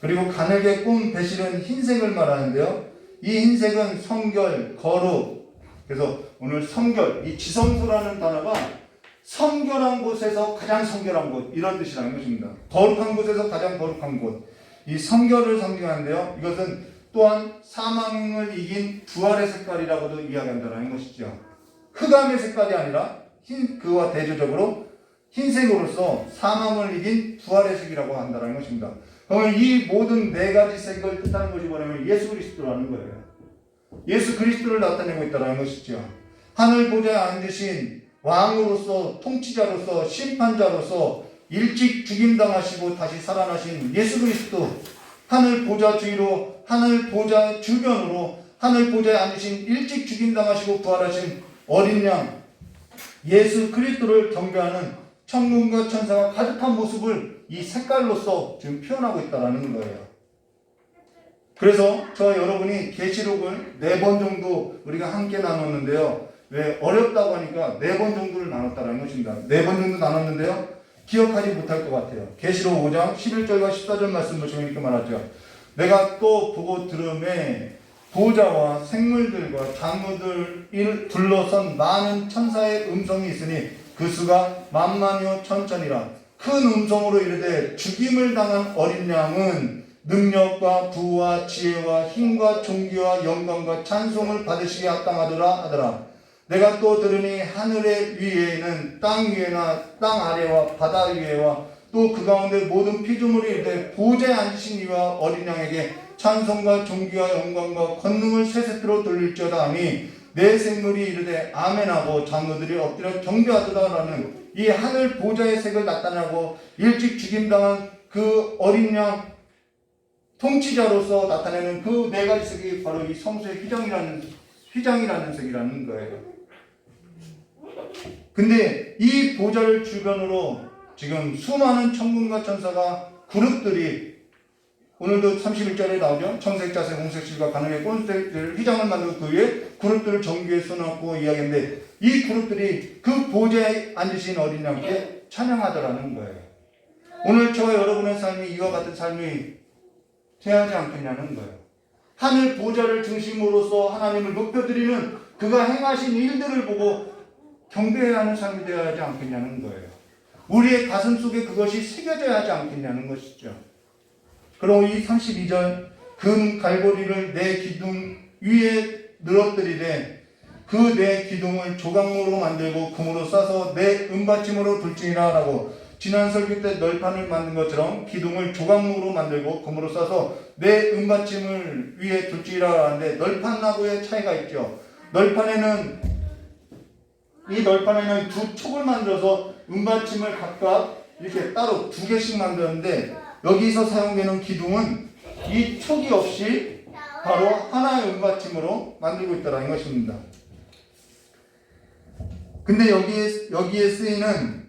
그리고 가늘게 꼰 배실은 흰색을 말하는데요. 이 흰색은 성결, 거룩. 그래서 오늘 성결, 이 지성소라는 단어가 성결한 곳에서 가장 성결한 곳, 이런 뜻이라는 것입니다. 거룩한 곳에서 가장 거룩한 곳. 이 성결을 상징하는데요. 이것은 또한 사망을 이긴 부활의 색깔이라고도 이야기한다는 것이죠. 흑암의 색깔이 아니라 그와 대조적으로 흰색으로서 사망을 이긴 부활의 색이라고 한다는 것입니다. 그러면 이 모든 네 가지 색을 뜻하는 것이 뭐냐면 예수 그리스도라는 거예요. 예수 그리스도를 나타내고 있다는 것이죠. 하늘 보좌에 앉으신 왕으로서, 통치자로서, 심판자로서 일찍 죽임당하시고 다시 살아나신 예수 그리스도, 하늘 보좌 주위로, 하늘 보좌 주변으로, 하늘 보좌에 앉으신 일찍 죽임당하시고 부활하신 어린 양 예수 그리스도를 경배하는 천군과 천사가 가득한 모습을 이 색깔로서 지금 표현하고 있다는 거예요. 그래서 저 여러분이 계시록을 4번 정도 우리가 함께 나눴는데요. 왜 어렵다고 하니까 4번 정도를 나눴다는 것입니다. 4번 정도 나눴는데요. 기억하지 못할 것 같아요. 계시록 5장 11절과 14절 말씀 보시면 이렇게 말하죠. 내가 또 보고 들음에 보좌와 생물들과 장로들을 둘러선 많은 천사의 음성이 있으니 그 수가 만만이요 천천이라. 큰 음성으로 이르되 죽임을 당한 어린 양은 능력과 부와 지혜와 힘과 존귀와 영광과 찬송을 받으시기에 합당하더라 하더라. 내가 또 들으니 하늘의 위에는 땅 위에나 땅 아래와 바다 위에와 또 그 가운데 모든 피조물이 이르되 보좌에 앉으신 이와 어린 양에게 찬송과 존귀와 영광과 권능을 세세토록 돌릴지어다 하니 내 생물이 이르되 아멘하고 장로들이 엎드려 경배하더라라는 이 하늘 보좌의 색을 나타내고 일찍 죽임당한 그 어린 양 통치자로서 나타내는 그 네 가지 색이 바로 이 성소의 휘장이라는 색이라는 거예요. 근데 이 보좌를 주변으로 지금 수많은 천군과 천사가 그룹들이 오늘도 31절에 나오죠. 청색, 자색, 홍색, 실과 가늘게 꼰색 휘장을 만들고 그 위에 그룹들을 정규에 써놓고 이야기했는데 이 그룹들이 그 보좌에 앉으신 어린 양께 찬양하더라는 거예요. 오늘 저와 여러분의 삶이 이와 같은 삶이 되어야지 않겠냐는 거예요. 하늘 보좌를 중심으로서 하나님을 높여드리는 그가 행하신 일들을 보고 경배해야 하는 삶이 되어야 하지 않겠냐는 거예요. 우리의 가슴 속에 그것이 새겨져야 하지 않겠냐는 것이죠. 그리고 이 32절 금 갈고리를 내 기둥 위에 늘어뜨리되 그 내 기둥을 조각목으로 만들고 금으로 싸서 내 은받침으로 둘지니라 라고 지난 설교 때 널판을 만든 것처럼 기둥을 조각목으로 만들고 금으로 싸서 내 은받침을 위에 둘지니라 하는데 널판하고의 차이가 있죠. 이 널판에는 두 촉을 만들어서 은받침을 각각 이렇게 따로 두 개씩 만드는데 여기서 사용되는 기둥은 이 촉이 없이 바로 하나의 은받침으로 만들고 있다는 것입니다. 근데 여기에 쓰이는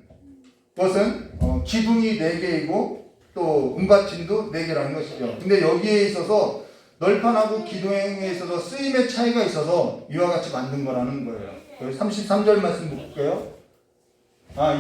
것은 기둥이 4개이고 또 은받침도 4개라는 것이죠. 근데 여기에 있어서 널판하고 기둥에 있어서 쓰임의 차이가 있어서 이와 같이 만든 거라는 거예요. 33절 말씀 볼게요.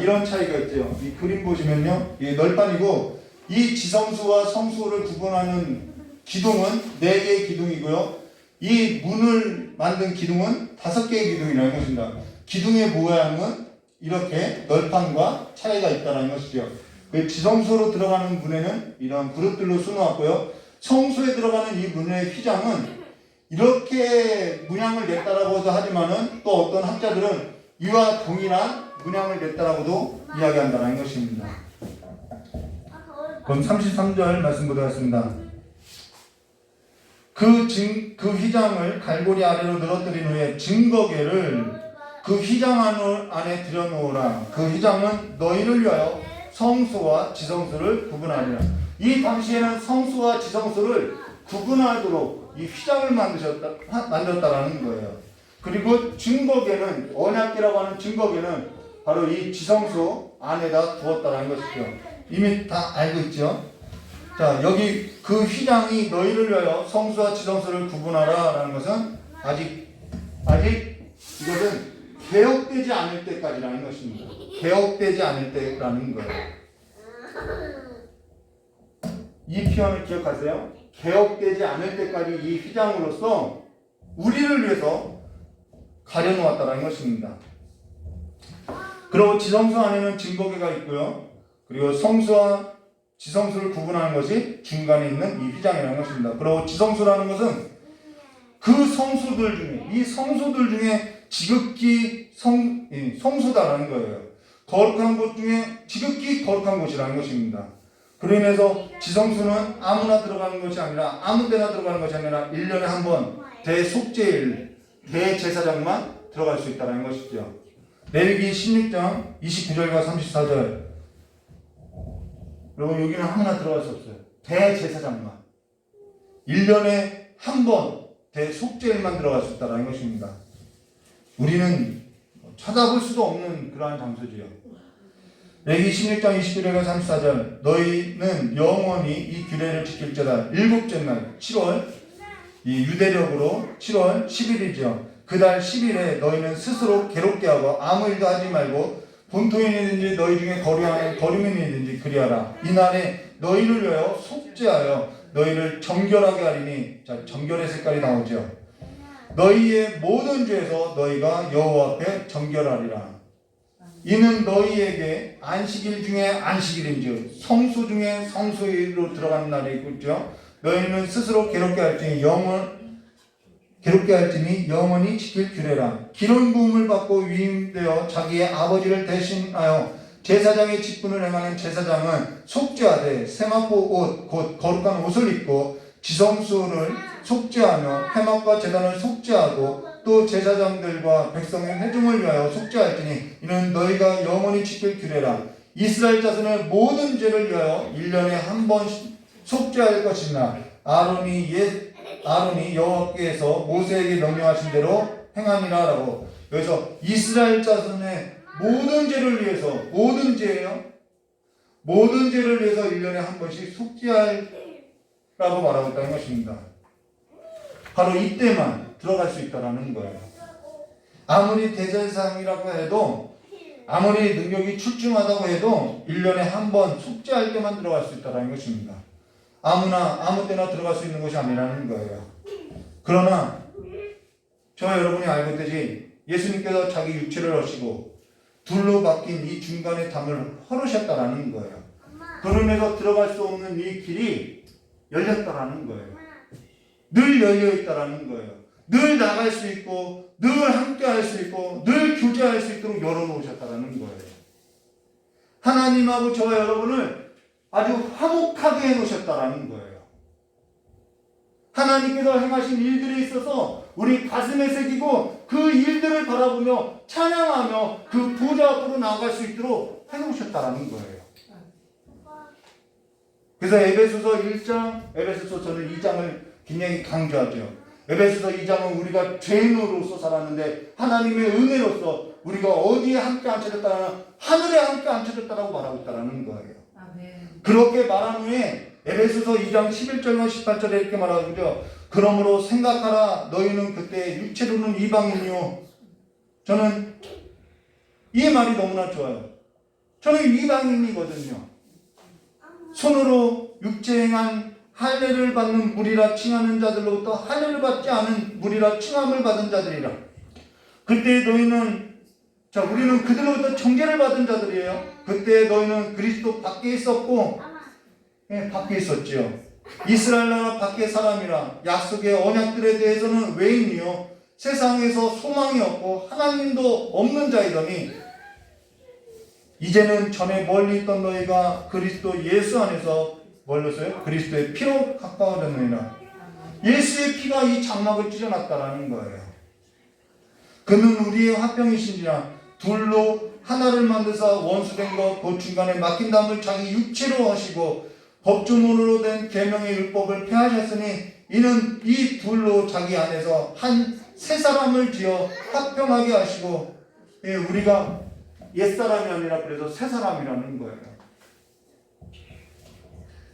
이런 차이가 있죠. 이 그림 보시면요. 이 널판이고 이 지성수와 성수를 구분하는 기둥은 4개의 기둥이고요. 이 문을 만든 기둥은 5개의 기둥이라는 것입니다. 기둥의 모양은 이렇게 널판과 차이가 있다는 것이죠. 그 지성소로 들어가는 문에는 이런 그룹들로 수놓았고요. 성소에 들어가는 이 문의 휘장은 이렇게 문양을 냈다라고도 하지만은 또 어떤 학자들은 이와 동일한 문양을 냈다라고도 이야기한다는 것입니다. 그럼 33절 말씀 보도록 하겠습니다. 그 휘장을 갈고리 아래로 늘어뜨린 후에 증거궤를 그 휘장 안에 들여놓으라. 그 휘장은 너희를 위하여 성소와 지성소를 구분하리라. 이 당시에는 성소와 지성소를 구분하도록 이 휘장을 만들었다라는 거예요. 그리고 증거궤는 언약궤라고 하는 증거궤는 바로 이 지성소 안에다 두었다라는 것이죠. 이미 다 알고 있죠. 자, 여기 그 휘장이 너희를 위하여 성소와 지성소를 구분하라 라는 것은 아직 이것은 개혁되지 않을 때까지라는 것입니다. 개혁되지 않을 때라는 거예요. 이 표현을 기억하세요. 개혁되지 않을 때까지 이 휘장으로서 우리를 위해서 가려놓았다는 것입니다. 그리고 지성소 안에는 증거궤가 있고요. 그리고 성소와 지성소를 구분하는 것이 중간에 있는 이 휘장이라는 것입니다. 그리고 지성소라는 것은 그 성소들 중에, 이 성소들 중에 지극히 성소다라는 거예요. 거룩한 곳 중에 지극히 거룩한 곳이라는 것입니다. 그로 인해서 지성소는 아무나 들어가는 것이 아니라 아무 데나 들어가는 것이 아니라 1년에 한 번 대속죄일, 대제사장만 들어갈 수 있다는 것이죠. 레위기 16장 29절과 34절. 여러분 여기는 아무나 들어갈 수 없어요. 대제사장만. 1년에 한 번 대속죄일만 들어갈 수 있다는 것입니다. 우리는 찾아볼 수도 없는 그러한 장소지요. 레위기 16장 29절과 34절. 너희는 영원히 이 규례를 지킬지어다. 7째 날 7월 이 유대력으로 7월 10일이죠. 그달 10일에 너희는 스스로 괴롭게 하고 아무 일도 하지 말고 본토인이든지 너희 중에 거류민이든지 그리하라. 이날에 너희를 위하여 속죄하여 너희를 정결하게 하리니. 자, 정결의 색깔이 나오죠. 너희의 모든 죄에서 너희가 여호와 앞에 정결하리라. 이는 너희에게 안식일 중에 안식일인즉 성소 중에 성소일로 들어가는 날이 있죠. 너희는 스스로 괴롭게 할지니 영원히 지킬 규례라. 기름 부음을 받고 위임되어 자기의 아버지를 대신하여 제사장의 직분을 행하는 제사장은 속죄하되 세마포 옷 곧 거룩한 옷을 입고 지성소를 속죄하며 회막과 제단을 속죄하고 또 제사장들과 백성의 회중을 위하여 속죄할지니 이는 너희가 영원히 지킬 규례라. 이스라엘 자손의 모든 죄를 위하여 1년에 한 번 속죄할 것이나 아론이 여호와께서 모세에게 명령하신 대로 행하니라라고. 여기서 이스라엘 자손의 모든 죄를 위해서, 모든 죄예요. 모든 죄를 위해서 1년에 한 번씩 속죄하라고 말하고 있다는 것입니다. 바로 이때만 들어갈 수 있다는 거예요. 아무리 대제사장이라고 해도, 아무리 능력이 출중하다고 해도 1년에 한 번 속죄할 때만 들어갈 수 있다는 것입니다. 아무나 아무 때나 들어갈 수 있는 것이 아니라는 거예요. 그러나 저와 여러분이 알고 있듯이 예수님께서 자기 육체를 하시고 둘로 바뀐 이 중간의 담을 헐으셨다라는 거예요. 그로 인해서 들어갈 수 없는 이 길이 열렸다라는 거예요. 늘 열려 있다라는 거예요. 늘 나갈 수 있고, 늘 함께 할 수 있고, 늘 교제할 수 있도록 열어놓으셨다라는 거예요. 하나님하고 저와 여러분을 아주 화목하게 해놓으셨다라는 거예요. 하나님께서 행하신 일들에 있어서 우리 가슴에 새기고 그 일들을 바라보며 찬양하며 그 보좌 앞으로 나아갈 수 있도록 해놓으셨다라는 거예요. 그래서 에베소서 1장, 에베소서 저는 2장을 굉장히 강조하죠. 에베소서 2장은 우리가 죄인으로서 살았는데 하나님의 은혜로서 우리가 어디에 함께 앉혀졌다는, 하늘에 함께 앉혀졌다라고 말하고 있다는 거예요. 아멘. 그렇게 말한 후에 에베소서 2장 11절과 18절에 이렇게 말하고 있죠. 그러므로 생각하라, 너희는 그때 육체로는 이방인이요. 저는 이 말이 너무나 좋아요. 저는 이방인이거든요. 손으로 육체행한 할례를 받는 무리라 칭하는 자들로부터 할례를 받지 않은 무리라 칭함을 받은 자들이라. 그때 너희는, 우리는 그들로부터 정죄를 받은 자들이에요. 그때 너희는 그리스도 밖에 있었고, 밖에 있었지요. 이스라엘 나라 밖의 사람이라. 약속의 언약들에 대해서는 외인이요 세상에서 소망이 없고 하나님도 없는 자이더니 이제는 전에 멀리 있던 너희가 그리스도 예수 안에서 멀렸어요? 그리스도의 피로 가까워졌느니라. 예수의 피가 이 장막을 찢어놨다라는 거예요. 그는 우리의 화평이신지라. 둘로 하나를 만드사 원수된 것 그 중간에 막힌 담을 자기 육체로 하시고 법조문으로 된 계명의 율법을 폐하셨으니 이는 이 둘로 자기 안에서 한 새 사람을 지어 화평하게 하시고, 우리가 옛사람이 아니라 그래서 새 사람이라는 거예요.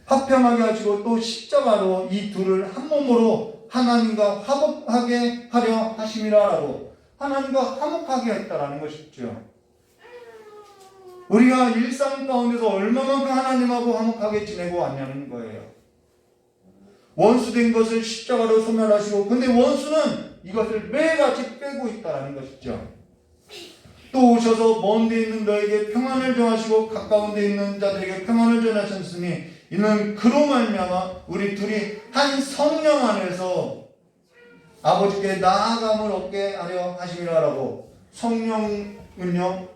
화평하게 하시고 또 십자가로 이 둘을 한 몸으로 하나님과 화목하게 하려 하심이라라고. 하나님과 화목하게 했다라는 것이죠. 우리가 일상 가운데서 얼마만큼 하나님하고 화목하게 지내고 왔냐는 거예요. 원수된 것을 십자가로 소멸하시고, 근데 원수는 이것을 매일같이 빼고 있다라는 것이죠. 또 오셔서 먼 데 있는 너에게 평안을 정하시고 가까운 데 있는 자들에게 평안을 전하셨으니 이는 그로 말미암아 우리 둘이 한 성령 안에서 아버지께 나아감을 얻게 하려 하심이라라고. 성령은요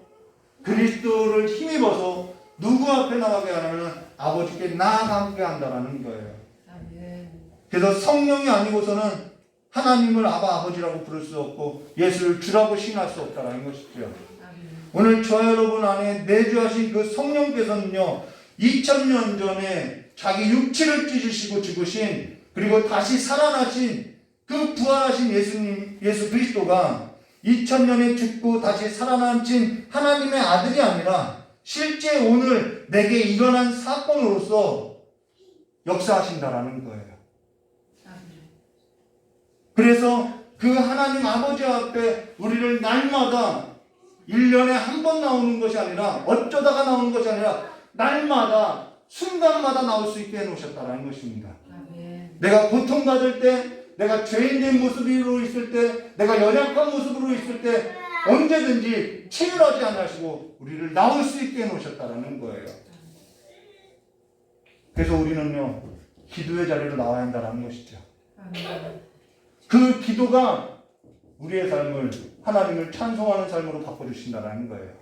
그리스도를 힘입어서 누구 앞에 나가게 하냐면 아버지께 나아가게 한다라는 거예요. 그래서 성령이 아니고서는 하나님을 아버지라고 부를 수 없고 예수를 주라고 신할 수 없다라는 것이죠. 오늘 저와 여러분 안에 내주하신 그 성령께서는요 2000년 전에 자기 육체를 찢으시고 죽으신, 그리고 다시 살아나신 그 부활하신 예수 그리스도가 2000년에 죽고 다시 살아나신 하나님의 아들이 아니라 실제 오늘 내게 일어난 사건으로서 역사하신다라는 거예요. 그래서 그 하나님 아버지 앞에 우리를 날마다 1년에 한 번 나오는 것이 아니라 어쩌다가 나오는 것이 아니라 날마다 순간마다 나올 수 있게 해놓으셨다는 것입니다. 내가 고통받을 때, 내가 죄인된 모습으로 있을 때, 내가 연약한 모습으로 있을 때 언제든지 체휼하지 않으시고 우리를 나올 수 있게 해놓으셨다는 거예요. 그래서 우리는요 기도의 자리로 나와야 한다는 것이죠. 그 기도가 우리의 삶을 하나님을 찬송하는 삶으로 바꿔주신다는 거예요.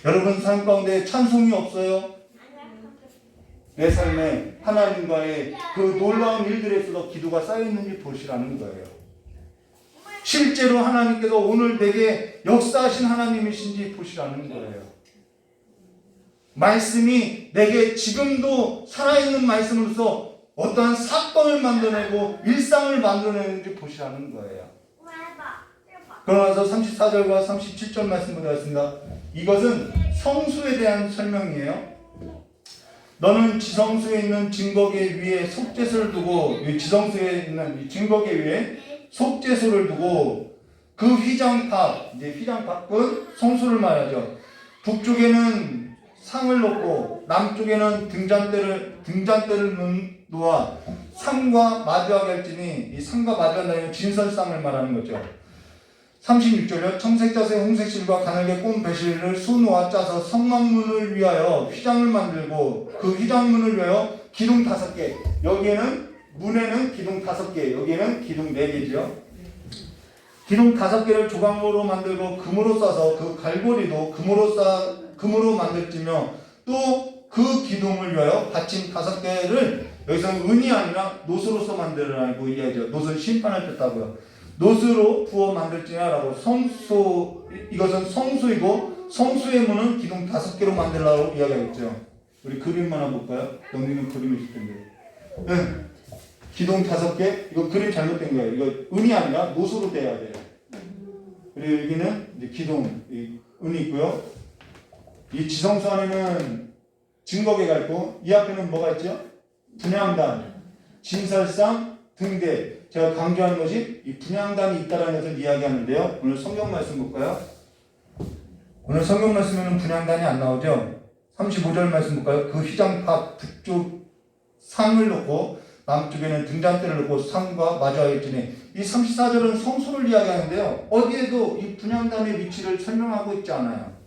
여러분 삶 가운데 찬송이 없어요? 내 삶에 하나님과의 그 놀라운 일들에 있어서 기도가 쌓여있는지 보시라는 거예요. 실제로 하나님께서 오늘 내게 역사하신 하나님이신지 보시라는 거예요. 말씀이 내게 지금도 살아있는 말씀으로서 어떠한 사건을 만들어내고 일상을 만들어내는지 보시라는 거예요. 그러면서 34절과 37절 말씀 보겠습니다. 이것은 성수에 대한 설명이에요. 너는 지성소에 있는 증거계 위에 속죄소를 두고, 이 지성소에 있는 이 증거계 위에 속죄소를 두고 그 휘장탑, 이제 휘장탑은 성소를 말하죠. 북쪽에는 상을 놓고 남쪽에는 등잔대를 놓아 상과 마주하게 할지니, 이 상과 마주한다는 진설상을 말하는 거죠. 36절요. 청색자색 홍색실과 가늘게 꼰 배실을 수놓아 짜서 성막문을 위하여 휘장을 만들고 그 휘장문을 위하여 기둥 5개. 여기에는 문에는 기둥 5개, 여기에는 기둥 4개죠. 기둥 5개를 조각으로 만들고 금으로 싸서 그 갈고리도 금으로 만들지며 또 그 기둥을 위하여 받침 5개를, 여기서는 은이 아니라 노스로서 만들으라고 이야기하죠. 노스는 심판을 뜻하고요. 노스로 부어 만들지냐라고. 이것은 성수이고 성수의 문은 기둥 5개로 만들라고 이야기하겠죠. 우리 그림만 한번 볼까요? 영리는 그림이 있을 텐데. 네. 기둥 5개. 이거 그림 잘못된 거예요. 이거 은이 아니라 노스로 돼야 돼요. 그리고 여기는 이제 기둥, 은이 있고요. 이 지성소 안에는 증거계가 있고, 이 앞에는 뭐가 있죠? 분향단, 진설상, 등대. 제가 강조하는 것이 이 분향단이 있다는 것을 이야기하는데요. 오늘 성경 말씀 볼까요? 오늘 성경 말씀에는 분향단이 안 나오죠? 35절 말씀 볼까요? 그 휘장탑 북쪽 상을 놓고 남쪽에는 등잔대를 놓고 상과 마주하였으니, 이 34절은 성소를 이야기하는데요. 어디에도 이 분향단의 위치를 설명하고 있지 않아요.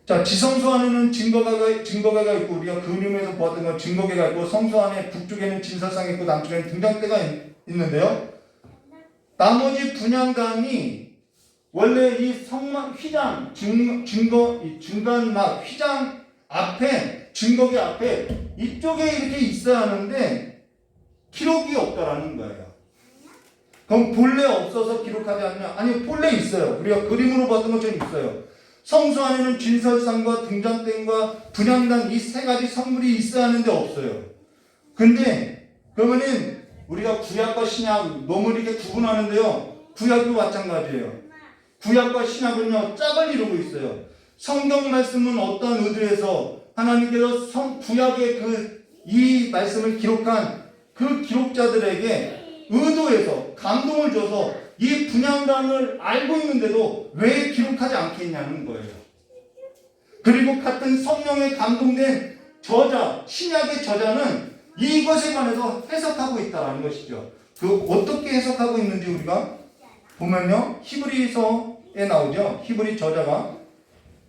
자, 지성소 안에는 증거계가 있고, 우리가 그림에서 보았던 건 증거계가 있고, 성소 안에 북쪽에는 진설상이 있고 남쪽에는 등잔대가 있는데요. 나머지 분향단이 원래 이 성막 휘장 중간막 휘장 앞에, 증거계 앞에 이쪽에 이렇게 있어야 하는데 기록이 없다라는 거예요. 그럼 본래 없어서 기록하지 않냐? 아니요, 본래 있어요. 우리가 그림으로 봤던 것처럼 있어요. 성소 안에는 진설상과 등잔대과 분향단 이 3가지 성물이 있어야 하는데 없어요. 근데 그러면은 우리가 구약과 신약 너무 이렇게 구분하는데요. 구약도 마찬가지예요. 구약과 신약은요, 짝을 이루고 있어요. 성경 말씀은 어떠한 의도에서 하나님께서 구약의 이 말씀을 기록한 그 기록자들에게 의도해서 감동을 줘서 이 분향단을 알고 있는데도 왜 기록하지 않겠냐는 거예요. 그리고 같은 성령에 감동된 저자, 신약의 저자는 이것에 관해서 해석하고 있다는 것이죠. 그 어떻게 해석하고 있는지 우리가 보면요, 히브리서에 나오죠. 히브리 저자가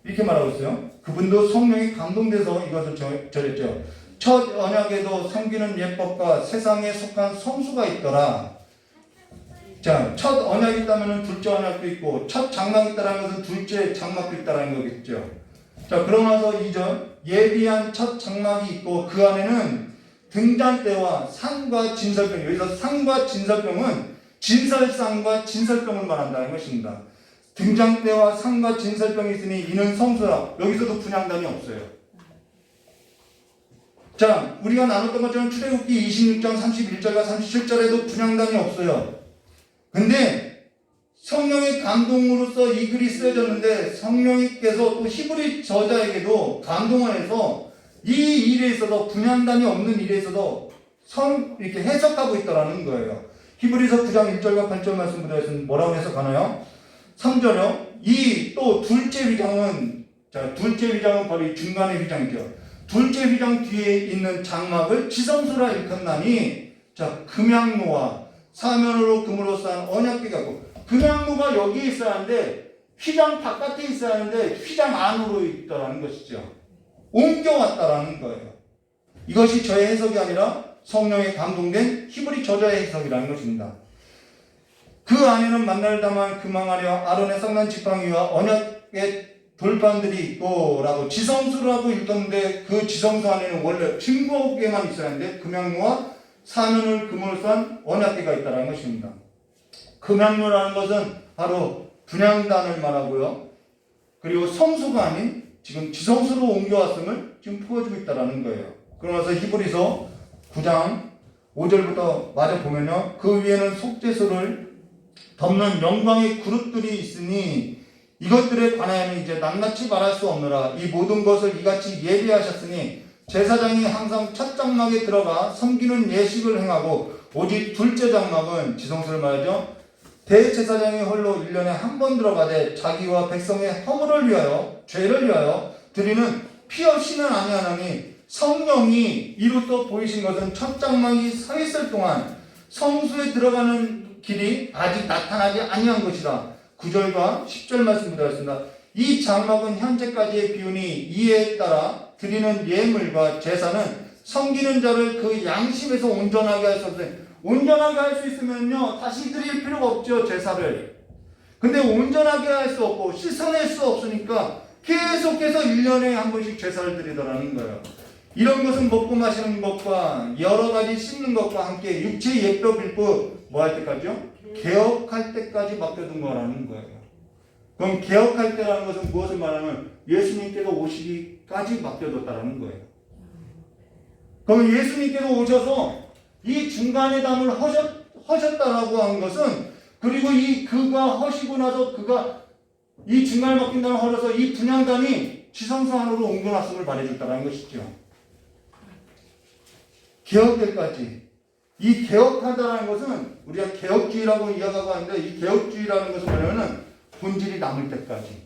이렇게 말하고 있어요. 그분도 성령이 감동돼서 이것을 전했죠. 첫 언약에도 섬기는 예법과 세상에 속한 성수가 있더라. 자, 첫 언약이 있다면 둘째 언약도 있고, 첫 장막이 있다는 것은 둘째 장막도 있다는 거겠죠. 자, 그러고 나서 2절, 예비한 첫 장막이 있고 그 안에는 등잔대와 상과 진설병. 여기서 상과 진설병은 진설상과 진설병을 말한다는 것입니다. 등잔대와 상과 진설병이 있으니 이는 성소라. 여기서도 분향단이 없어요. 자, 우리가 나눴던 것처럼 출애굽기 26장 31절과 37절에도 분향단이 없어요. 근데 성령의 감동으로서 이 글이 쓰여졌는데, 성령님께서 또 히브리 저자에게도 감동을 해서 이 일에 있어서, 분향단이 없는 일에 있어서 이렇게 해석하고 있다는 거예요. 히브리서 9장 1절과 8절 말씀 보면 뭐라고 해석하나요? 3절요. 이 또 둘째 휘장은, 자, 둘째 휘장은 바로 이 중간의 휘장이죠. 둘째 휘장 뒤에 있는 장막을 지성소라 일컫나니, 자, 금양노와 사면으로 금으로 싼 언약궤가 있고, 금양노가 여기에 있어야 하는데 휘장 바깥에 있어야 하는데 휘장 안으로 있다라는 것이죠. 옮겨왔다라는 거예요. 이것이 저의 해석이 아니라 성령에 감동된 히브리 저자의 해석이라는 것입니다. 그 안에는 만나를 담아 금왕 아래와 아론의 쌍난 지팡이 위와 언약의 돌판들이 있고 라고 지성소라고 읽던데, 그 지성소 안에는 원래 증거계만 있어야 하는데 금양노와 사면을 금으로 싼 언약궤가 있다는 것입니다. 금양노라는 것은 바로 분향단을 말하고요. 그리고 성소가 아닌 지금 지성소로 옮겨왔음을 지금 보여주고 있다라는 거예요. 그러면서 히브리서 9장 5절부터 마저 보면요. 그 위에는 속죄소를 덮는 영광의 그릇들이 있으니 이것들에 관하여는 이제 낱낱이 말할 수 없노라. 이 모든 것을 이같이 예비하셨으니 제사장이 항상 첫 장막에 들어가 섬기는 예식을 행하고 오직 둘째 장막은 지성소를 말하죠. 대제사장이 홀로 1년에 한 번 들어가되 자기와 백성의 허물을 위하여 죄를 위하여 드리는 피 없이는 아니하나니 성령이 이로써 보이신 것은 첫 장막이 서 있을 동안 성수에 들어가는 길이 아직 나타나지 아니한 것이라. 9절과 10절 말씀 드렸습니다. 이 장막은 현재까지의 비운이 이에 따라 드리는 예물과 제사는 섬기는 자를 그 양심에서 온전하게 할 수 없어요. 온전하게 할 수 있으면요 다시 드릴 필요가 없죠, 제사를. 근데 온전하게 할 수 없고 씻어낼 수 없으니까 계속해서 1년에 한 번씩 제사를 드리더라는 거예요. 이런 것은 먹고 마시는 것과 여러 가지 씻는 것과 함께 육체 예표 빌부 뭐 할 때까지요? 개혁할 때까지 맡겨둔 거라는 거예요. 그럼 개혁할 때라는 것은 무엇을 말하면 예수님께서 오시기까지 맡겨뒀다라는 거예요. 그럼 예수님께서 오셔서 이 중간의 담을 허셨다라고 한 것은, 그리고 이 그가 허시고 나서 그가 이 중간에 맡긴 담을 헐어서 이 분향단이 지성소 안으로 옮겨놨음을 말해줬다라는 것이죠. 개혁때까지. 이 개혁한다라는 것은 우리가 개혁주의라고 이야기하고 하는데, 이 개혁주의라는 것은 뭐냐면은 본질이 남을 때까지.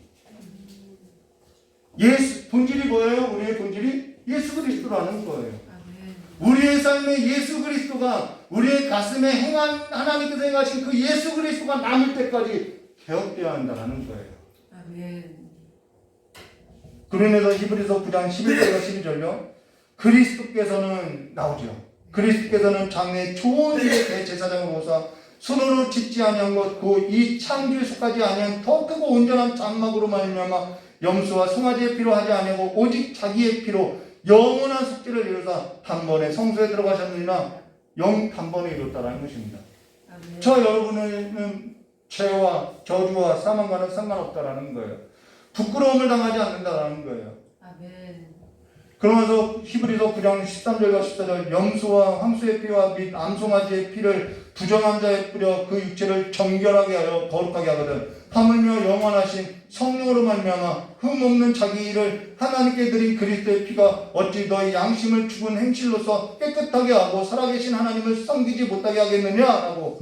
본질이 뭐예요? 우리의 본질이 예수 그리스도라는 거예요. 우리의 삶에 예수 그리스도가, 우리의 가슴에 행한 하나님께서 행하신 그 예수 그리스도가 남을 때까지 개혁되어야 한다는 거예요. 아멘. 그러면서 히브리서 9장 11절과 12절요. 그리스도께서는 나오죠. 그리스도께서는 장래에 좋은 일의 대제사장으로 오사 손으로 짓지 아니한 것, 그 이 창조에 속하지 아니한 더 크고 온전한 장막으로 말미암아 염소와 송아지의 피로 하지 아니하고 오직 자기의 피로 영원한 속죄를 이루사 단번에 성소에 들어가셨느니라. 영 단번에 이뤘다라는 것입니다. 아멘. 저 여러분은 죄와 저주와 사망과는 상관없다라는 거예요. 부끄러움을 당하지 않는다라는 거예요. 아멘. 그러면서 히브리서 9장 13절과 14절 염소와 황소의 피와 및 암송아지의 피를 부정한 자에 뿌려 그 육체를 정결하게 하여 거룩하게 하거든 하물며 영원하신 성령으로 말미암아 흠없는 자기 일을 하나님께 드린 그리스도의 피가 어찌 너희 양심을 죽은 행실로서 깨끗하게 하고 살아계신 하나님을 섬기지 못하게 하겠느냐라고.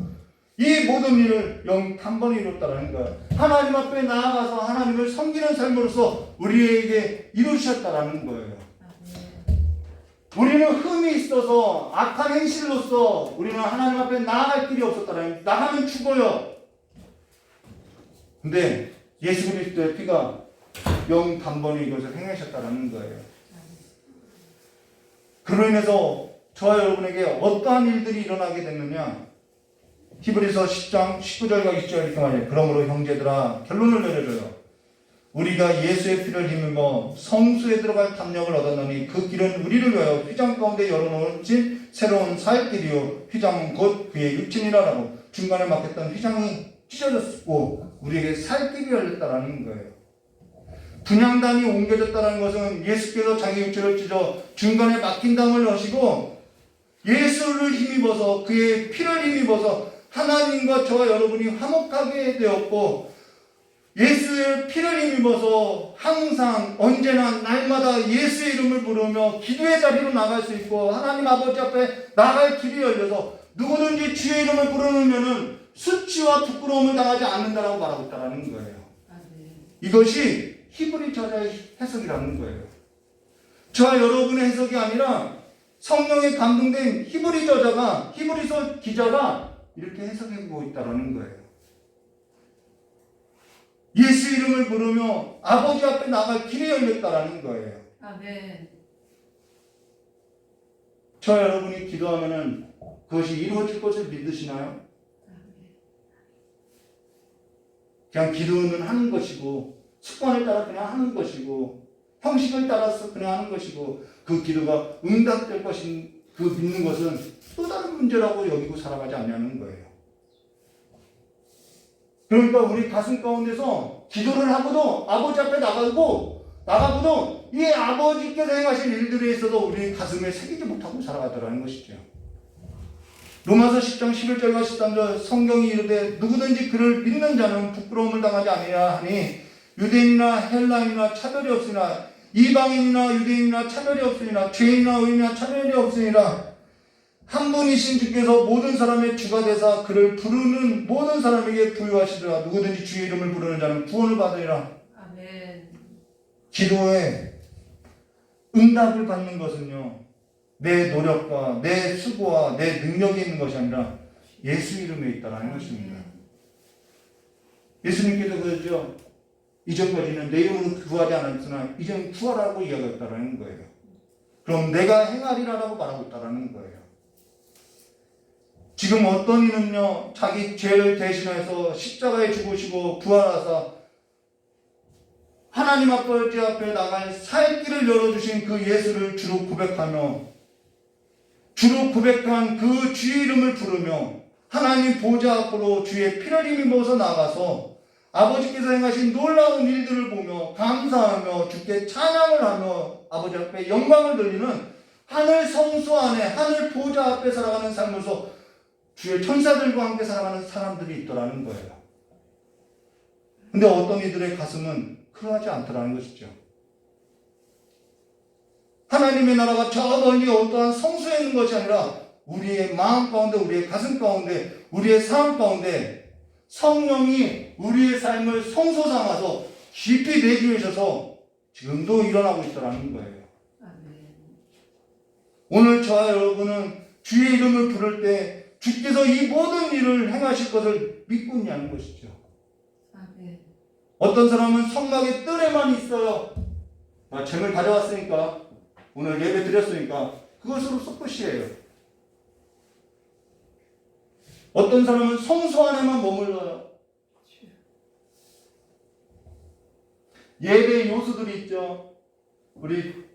이 모든 일을 영 단번에 이뤘다라는 거예요. 하나님 앞에 나아가서 하나님을 섬기는 삶으로서 우리에게 이루셨다라는 거예요. 우리는 흠이 있어서 악한 행실로서 우리는 하나님 앞에 나아갈 길이 없었다라는, 나가면 죽어요. 근데 예수 그리스도의 피가 영 단번에 이것을 행하셨다라는 거예요. 그로 인해서 저와 여러분에게 어떠한 일들이 일어나게 됐느냐. 히브리서 10장 19절과 20절 이렇게 말해요. 그러므로 형제들아 결론을 내려줘요. 우리가 예수의 피를 힘입어 성수에 들어갈 담력을 얻었느니 그 길은 우리를 위하여 휘장 가운데 열어놓은 새로운 살 길이요 휘장은 곧 그의 육친이라라고. 중간에 막혔던 휘장이 찢어졌고 우리에게 살 길이 열렸다라는 거예요. 분향단이 옮겨졌다는 것은 예수께서 자기 육체를 찢어 중간에 막힌 담을 넣으시고 예수를 힘입어서 그의 피를 힘입어서 하나님과 저와 여러분이 화목하게 되었고, 예수의 피를 힘입어서 항상 언제나 날마다 예수의 이름을 부르며 기도의 자리로 나갈 수 있고 하나님 아버지 앞에 나갈 길이 열려서 누구든지 주의 이름을 부르면은 수치와 부끄러움을 당하지 않는다라고 말하고 있다는 거예요. 이것이 히브리 저자의 해석이라는 거예요. 저와 여러분의 해석이 아니라 성령에 감동된 히브리 저자가, 히브리서 기자가 이렇게 해석하고 있다는 거예요. 예수 이름을 부르며 아버지 앞에 나갈 길이 열렸다라는 거예요. 아멘. 저 여러분이 기도하면은 그것이 이루어질 것을 믿으시나요? 그냥 기도는 하는 것이고 습관을 따라 그냥 하는 것이고 형식을 따라서 그냥 하는 것이고 그 기도가 응답될 것인 그 믿는 것은 또 다른 문제라고 여기고 살아가지 않냐는 거예요. 그러니까 우리 가슴 가운데서 기도를 하고도 아버지 앞에 나가고 나가고도 이 아버지께서 행하신 일들에 있어도 우리 가슴에 새기지 못하고 살아가더라는 것이죠. 로마서 10장 11절과 13절 성경이 이르되 누구든지 그를 믿는 자는 부끄러움을 당하지 아니하냐 하니 유대인이나 헬라인이나 차별이 없으나 이방인이나 유대인이나 차별이 없으니라 죄인이나 의인이나 차별이 없으니라 한 분이신 주께서 모든 사람의 주가 되사 그를 부르는 모든 사람에게 부유하시더라. 누구든지 주의 이름을 부르는 자는 구원을 받으리라. 아멘. 기도에 응답을 받는 것은요, 내 노력과 내 수고와 내 능력이 있는 것이 아니라 예수 이름에 있다라는 것입니다. 예수님께서 그러죠. 이전까지는 내 이름으로 구하지 않았으나 이제는 구하라고 이야기했다라는 거예요. 그럼 내가 행하리라라고 말하고 있다라는 거예요. 지금 어떤 이는요, 자기 죄를 대신해서 십자가에 죽으시고 부활하사 하나님 아버지 앞에 나갈 살 길을 열어주신 그 예수를 주로 고백하며 주로 고백한 그 주의 이름을 부르며 하나님 보좌 앞으로 주의 피를 힘입어서 나가서 아버지께서 행하신 놀라운 일들을 보며 감사하며 주께 찬양을 하며 아버지 앞에 영광을 돌리는 하늘 성소 안에 하늘 보좌 앞에 살아가는 삶에서 주의 천사들과 함께 살아가는 사람들이 있더라는 거예요. 근데 어떤 이들의 가슴은 그러하지 않더라는 것이죠. 하나님의 나라가 저 멀리 어떠한 성소에 있는 것이 아니라 우리의 마음 가운데, 우리의 가슴 가운데, 우리의 삶 가운데 성령이 우리의 삶을 성소 삼아서 깊이 내주셔서 지금도 일어나고 있더라는 거예요. 아멘. 오늘 저와 여러분은 주의 이름을 부를 때 주께서 이 모든 일을 행하실 것을 믿고 있냐는 것이죠. 아멘. 어떤 사람은 성막의 뜰에만 있어요. 잼을 가져왔으니까, 오늘 예배 드렸으니까 그것으로 끝이에요. 어떤 사람은 성소 안에만 머물러요. 예배 요소들이 있죠. 우리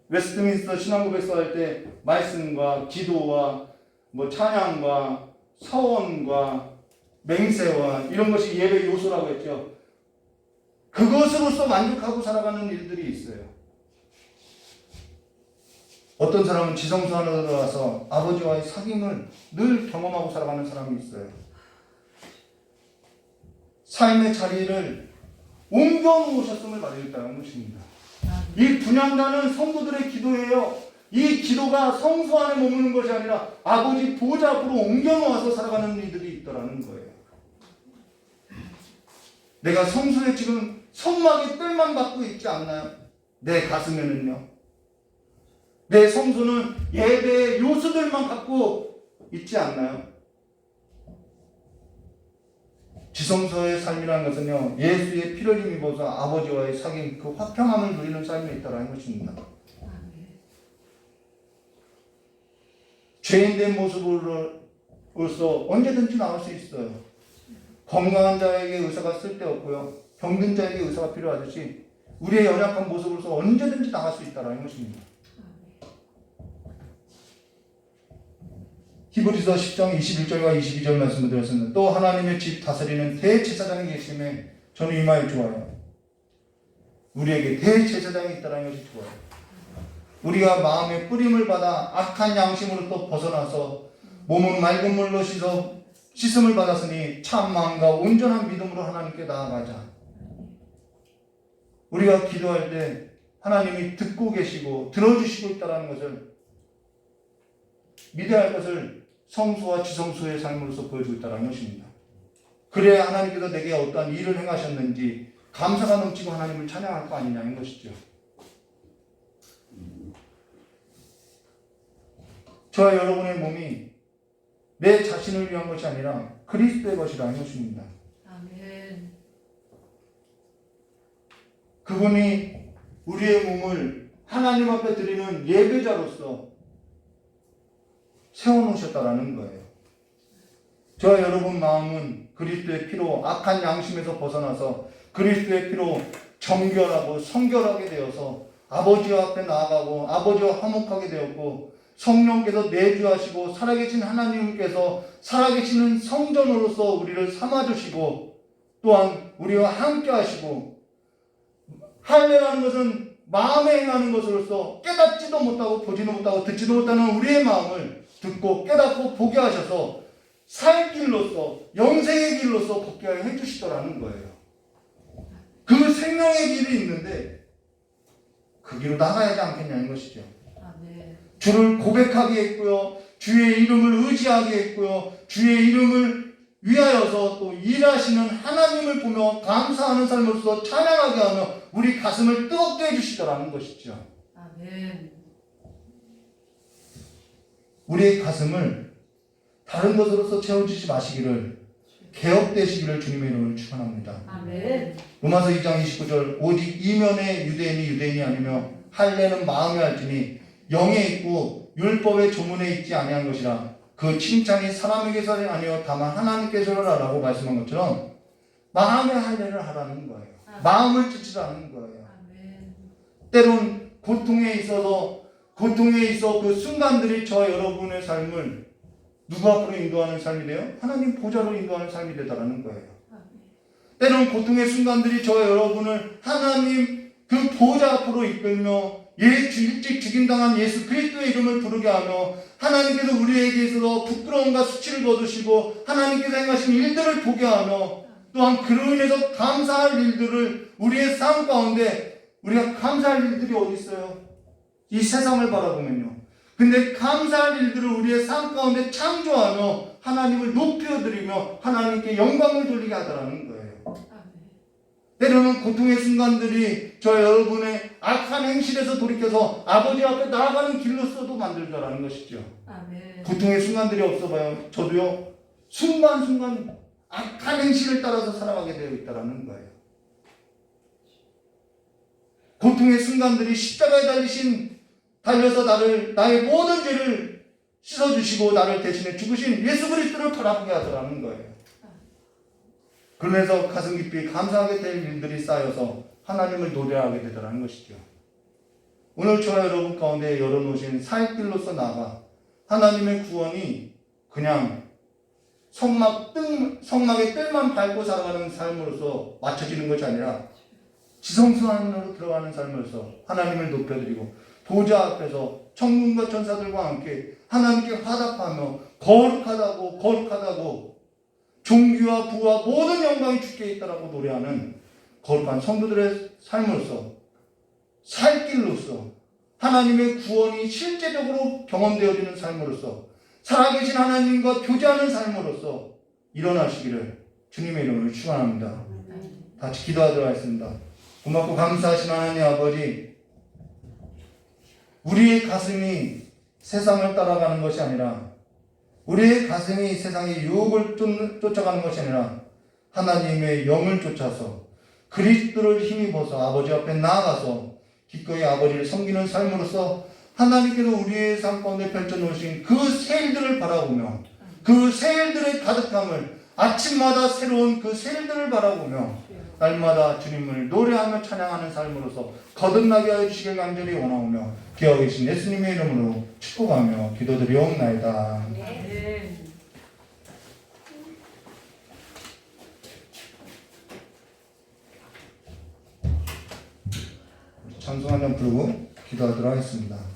웨스트민스터 신앙고백서 할 때 말씀과 기도와 찬양과 서원과 맹세와 이런 것이 예배 요소라고 했죠. 그것으로서 만족하고 살아가는 일들이 있어요. 어떤 사람은 지성소 안으로 들어가서 아버지와의 사귐을 늘 경험하고 살아가는 사람이 있어요. 삶의 자리를 옮겨 놓으셨음을 말해줬다는 것입니다. 이 분향단은 성도들의 기도예요. 이 기도가 성소 안에 머무는 것이 아니라 아버지 보좌 앞으로 옮겨 놓아서 살아가는 이들이 있더라는 거예요. 내가 성소에 지금 성막의 뜰만 받고 있지 않나요? 내 가슴에는요. 내 성소는 예배의 요소들만 갖고 있지 않나요? 지성소의 삶이라는 것은요, 예수의 피를 힘입어서 아버지와의 사귐, 그 화평함을 누리는 삶이 있다는 것입니다. 죄인된 모습으로서 언제든지 나올 수 있어요. 건강한 자에게 의사가 쓸데없고요, 병든 자에게 의사가 필요하듯이 우리의 연약한 모습으로서 언제든지 나갈 수 있다는 것입니다. 히브리서 10장 21절과 22절 말씀을 드렸습니다. 또 하나님의 집 다스리는 대제사장이 계심에 저는 이 말이 좋아요. 우리에게 대제사장이 있다는 것이 좋아요. 우리가 마음의 뿌림을 받아 악한 양심으로부터 벗어나서 몸은 맑은 물로 씻음을 받았으니 참 마음과 온전한 믿음으로 하나님께 나아가자. 우리가 기도할 때 하나님이 듣고 계시고 들어주시고 있다는 것을 믿어야 할 것을 성소와 지성소의 삶으로서 보여주고 있다는 것입니다. 그래야 하나님께서 내게 어떠한 일을 행하셨는지 감사가 넘치고 하나님을 찬양할 거 아니냐는 것이죠. 저와 여러분의 몸이 내 자신을 위한 것이 아니라 그리스도의 것이라는 것입니다. 아멘. 그분이 우리의 몸을 하나님 앞에 드리는 예배자로서 세워놓으셨다라는 거예요. 저와 여러분 마음은 그리스도의 피로 악한 양심에서 벗어나서 그리스도의 피로 정결하고 성결하게 되어서 아버지 앞에 나아가고 아버지와 화목하게 되었고 성령께서 내주하시고 살아계신 하나님께서 살아계시는 성전으로서 우리를 삼아주시고 또한 우리와 함께 하시고 할례라는 것은 마음에 행하는 것으로서 깨닫지도 못하고 보지도 못하고 듣지도 못하는 우리의 마음을 듣고 깨닫고 보게 하셔서 살 길로서 영생의 길로서 걷게 해주시더라는 거예요. 그 생명의 길이 있는데 그 길로 나가야지 않겠냐는 것이죠. 주를 고백하게 했고요, 주의 이름을 의지하게 했고요, 주의 이름을 위하여서 또 일하시는 하나님을 보며 감사하는 삶으로서 찬양하게 하며 우리 가슴을 뜨겁게 해주시더라는 것이죠. 아멘. 우리의 가슴을 다른 것으로서 채워주지 마시기를, 개혁되시기를 주님의 이름으로 축원합니다. 아멘. 로마서 2장 29절 오직 이면에 유대인이 유대인이 아니며 할례는 마음에 할지니 영에 있고 율법의 조문에 있지 아니한 것이라. 그 칭찬이 사람에게서 아니요 다만 하나님께서라라고 말씀한 것처럼 마음의 할례를 하라는 거예요. 마음을 찢으라는 거예요. 아멘. 때론 고통에 있어 그 순간들이 저 여러분의 삶을 누구 앞으로 인도하는 삶이 돼요? 하나님 보좌로 인도하는 삶이 되다라는 거예요. 때론 고통의 순간들이 저 여러분을 하나님 그 보좌 앞으로 이끌며 일찍 죽임당한 예수 그리스도의 이름을 부르게 하며 하나님께서 우리에게 있어서 부끄러움과 수치를 거두시고 하나님께서 행하신 일들을 보게 하며 또한 그로 인해서 감사할 일들을 우리의 삶 가운데 우리가 감사할 일들이 어디 있어요? 이 세상을 바라보면요. 근데 감사할 일들을 우리의 삶 가운데 창조하며 하나님을 높여드리며 하나님께 영광을 돌리게 하더라는 거예요. 때로는 고통의 순간들이 저 여러분의 악한 행실에서 돌이켜서 아버지 앞에 나아가는 길로서도 만들더라는 것이죠. 아멘. 고통의 순간들이 없어봐요. 저도요, 순간순간 악한 행실을 따라서 살아가게 되어 있다는 거예요. 고통의 순간들이 십자가에 달려서 나의 모든 죄를 씻어주시고 나를 대신해 죽으신 예수 그리스도를 바라보게 하더라는 거예요. 그러면서 가슴 깊이 감사하게 될 일들이 쌓여서 하나님을 노래하게 되더라는 것이죠. 오늘 저와 여러분 가운데 열어놓으신 사역길로서 나아가 하나님의 구원이 그냥 성막의 뜰만 밟고 살아가는 삶으로서 맞춰지는 것이 아니라 지성소 안으로 들어가는 삶으로서 하나님을 높여드리고 보좌 앞에서 천군과 천사들과 함께 하나님께 화답하며 거룩하다고 존귀와 부와 모든 영광이 주께 있다라고 노래하는 거룩한 성도들의 삶으로서 살 길로서 하나님의 구원이 실제적으로 경험되어지는 삶으로서 살아계신 하나님과 교제하는 삶으로서 일어나시기를 주님의 이름으로 축원합니다. 같이 기도하도록 하겠습니다. 고맙고 감사하신 하나님 아버지, 우리의 가슴이 세상을 따라가는 것이 아니라 우리의 가슴이 세상의 유혹을 쫓아가는 것이 아니라 하나님의 영을 쫓아서 그리스도를 힘입어서 아버지 앞에 나아가서 기꺼이 아버지를 섬기는 삶으로서 하나님께서 우리의 삶 가운데 펼쳐놓으신 그 새 일들을 바라보며 그 새 일들의 가득함을 아침마다 새로운 그 새 일들을 바라보며 날마다 주님을 노래하며 찬양하는 삶으로서 거듭나게 하여 주시길 간절히 원하오며 기억하 계신 예수님의 이름으로 축복하며 기도드리옵나이다. 아멘. 찬송 한 장 부르고 기도하도록 하겠습니다.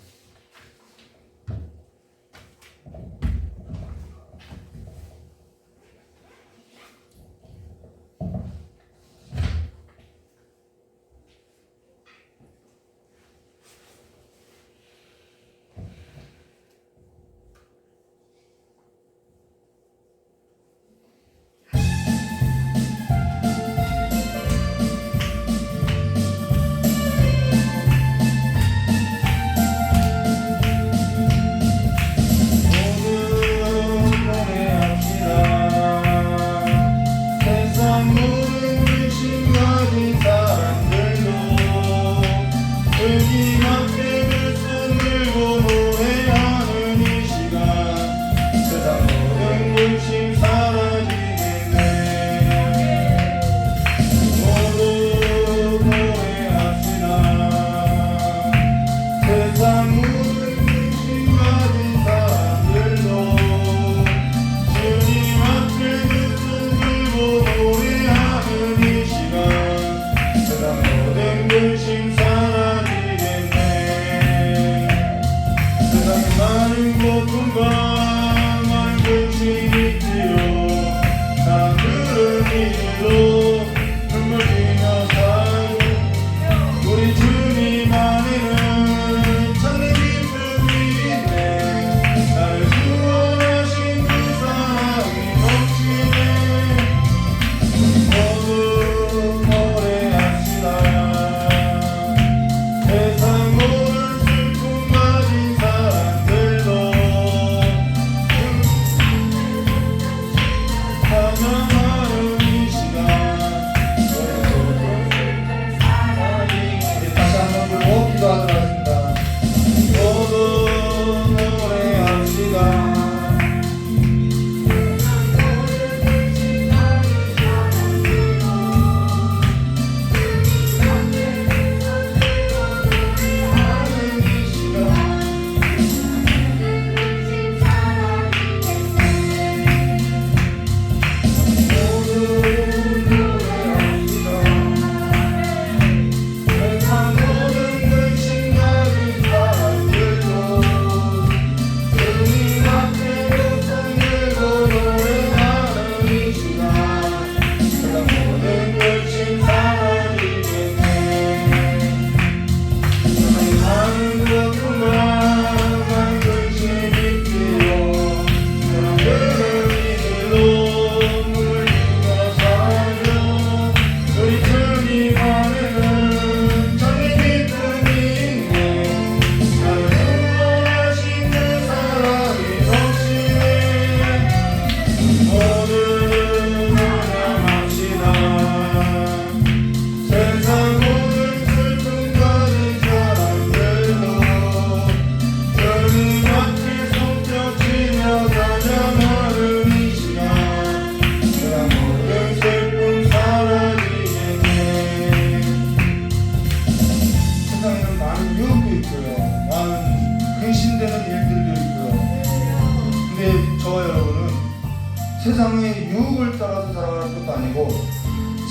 세상의 유혹을 따라서 살아가는 것도 아니고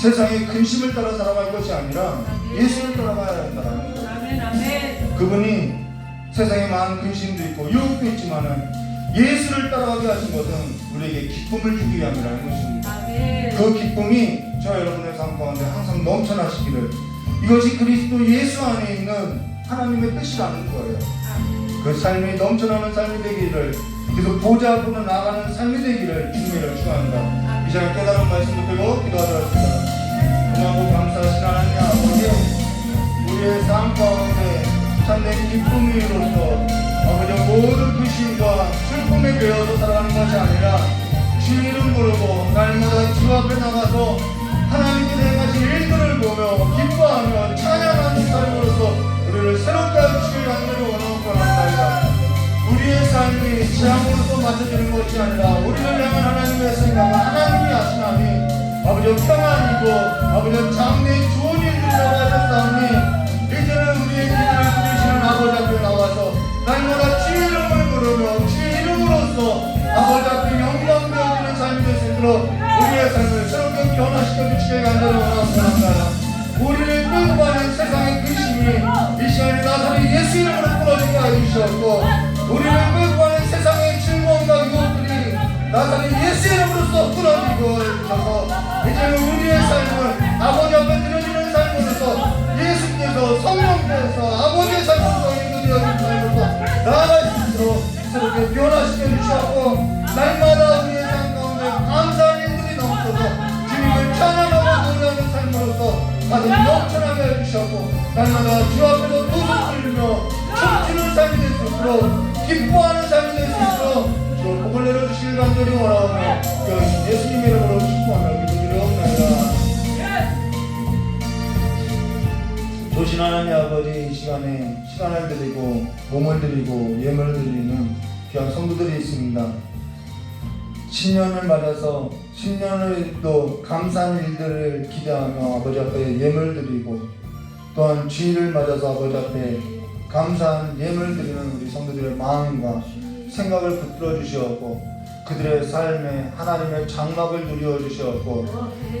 세상의 근심을 따라 살아갈 것이 아니라 예수를 따라가야 한다는 거예요. 아멘 아멘. 그분이 세상에 많은 근심도 있고 유혹도 있지만은 예수를 따라가게 하신 것은 우리에게 기쁨을 주기 위함이라는 것입니다. 아멘. 그 기쁨이 저 여러분의 삶 가운데 항상 넘쳐나시기를, 이것이 그리스도 예수 안에 있는 하나님의 뜻이라는 거예요. 그 삶이 넘쳐나는 삶이 되기를, 계속 보좌 앞으로 나아가는 삶이 되기를 주님을 축원합니다. 이 시간 깨달은 말씀 붙들고 기도하도록 하겠습니다. 고마고 감사하신 하나님 아버지, 우리의 삶 가운데 참된 기쁨으로서 아버지 모든 근심과 슬픔에 배어서 살아가는 것이 아니라 주 이름 부르고 날마다 주 앞에 나가서 하나님께서 행하신 일들을 보며 기뻐하며 찬양하는 삶으로서 우리를 새롭게 하시길 간절히 원합니다. 우리의 삶이 재앙으로서 맞춰지는 것이 아니라 우리를 향한 하나님의 생각은 하나님이 하시나니 아버지 평안이고 아버지 장래의 좋은 일들이라고 하셨사오니 이제는 우리의 기도를 들으시는 아버지 앞에 나와서 날마다 주의 이름을 부르며 주의 이름으로써 아버지 앞에 영광 되어지는 삶이 될 수 있도록 우리의 삶을 새롭게 변화시켜 주시길 간절히 원합니다. 우리를 끌고 가는 세상의 근심이 이 시간에 나사렛 예수 이름으로 끊어지게 해주셨고, 우리를 끌고 가는 세상의 즐거움과 유혹들이 나사렛 예수 이름으로써 끊어지고 있어서 이제는 우리의 삶을 아버지 앞에 드려지는 삶으로서 예수께서 성령께서 아버지의 삶으로서 인도되어진 삶으로서 나아갈 수 있도록 새롭게 변화시켜 주셨고, 날마다 우리의 삶 가운데 감사한 일들이 넘쳐서 주님을 찬양하고 노래하는 삶으로서 가슴 넘쳐나게 해주셨고, 날마다 주 앞에서 두 손 들며 춤추는 삶이 될 수 있도록 기뻐하는 삶이 될 수 있도록 주 복을 내려주시길 간절히 원하오며 예수님의 이름으로 축복하며 기도드리옵나이다. 조신 하나님 아버지, 이 시간에 시간을 드리고 몸을 드리고 예물을 드리는 귀한 성도들이 있습니다. 신년을 맞아서 신년을 또 감사한 일들을 기대하며 아버지 앞에 예물 드리고, 또한 주일을 맞아서 아버지 앞에 감사한 예물 드리는 우리 성도들의 마음과 생각을 붙들어 주시었고, 그들의 삶에 하나님의 장막을 누려 주시었고,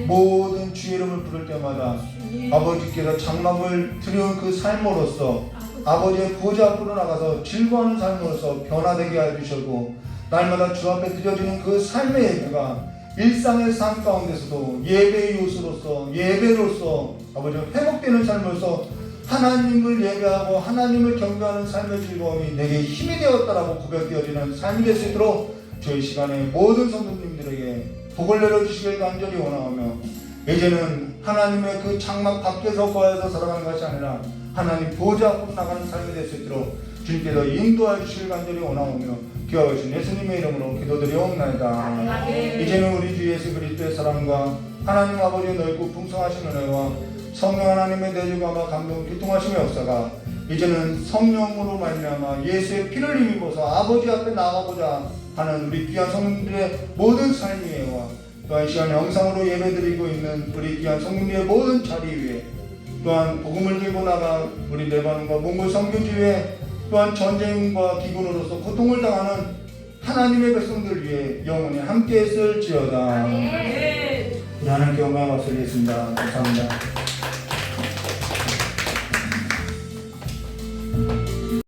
모든 주의 이름을 부를 때마다 아버지께서 장막을 드리운 그 삶으로서 아버지의 보좌 앞으로 나가서 즐거워하는 삶으로서 변화되게 해주셨고, 날마다 주 앞에 드려지는 그 삶의 예배가 일상의 삶 가운데서도 예배의 요소로서 예배로서 아버지 회복되는 삶으로서 하나님을 예배하고 하나님을 경배하는 삶의 즐거움이 내게 힘이 되었다라고 고백되어지는 삶이 될 수 있도록 저희 시간에 모든 성도님들에게 복을 내려주시길 간절히 원하오며, 이제는 하나님의 그 장막 밖에서 거해서 살아가는 것이 아니라 하나님 보좌 앞으로 나가는 삶이 될 수 있도록 주님께서 인도해 주시길 간절히 원하오며 기도하신 예수님의 이름으로 기도드리옵나이다. 이제는 우리 주 예수 그리스도의 사랑과 하나님 아버지의 넓고 풍성하신 은혜와 성령 하나님의 내주감과 감동 교통하심의 역사가 이제는 성령으로 말미암아 예수의 피를 힘입어서 아버지 앞에 나가고자 하는 우리 귀한 성도들의 모든 삶이에와, 또한 시간 영상으로 예배드리고 있는 우리 귀한 성도들의 모든 자리 위에, 또한 복음을 들고 나가 우리 레바논과 몽골 선교지 위에, 또한 전쟁과 기근으로서 고통을 당하는 하나님의 백성들 위해 영원히 함께 있을지어다. 우리 하나님께 영광을 받드리겠습니다. 감사합니다.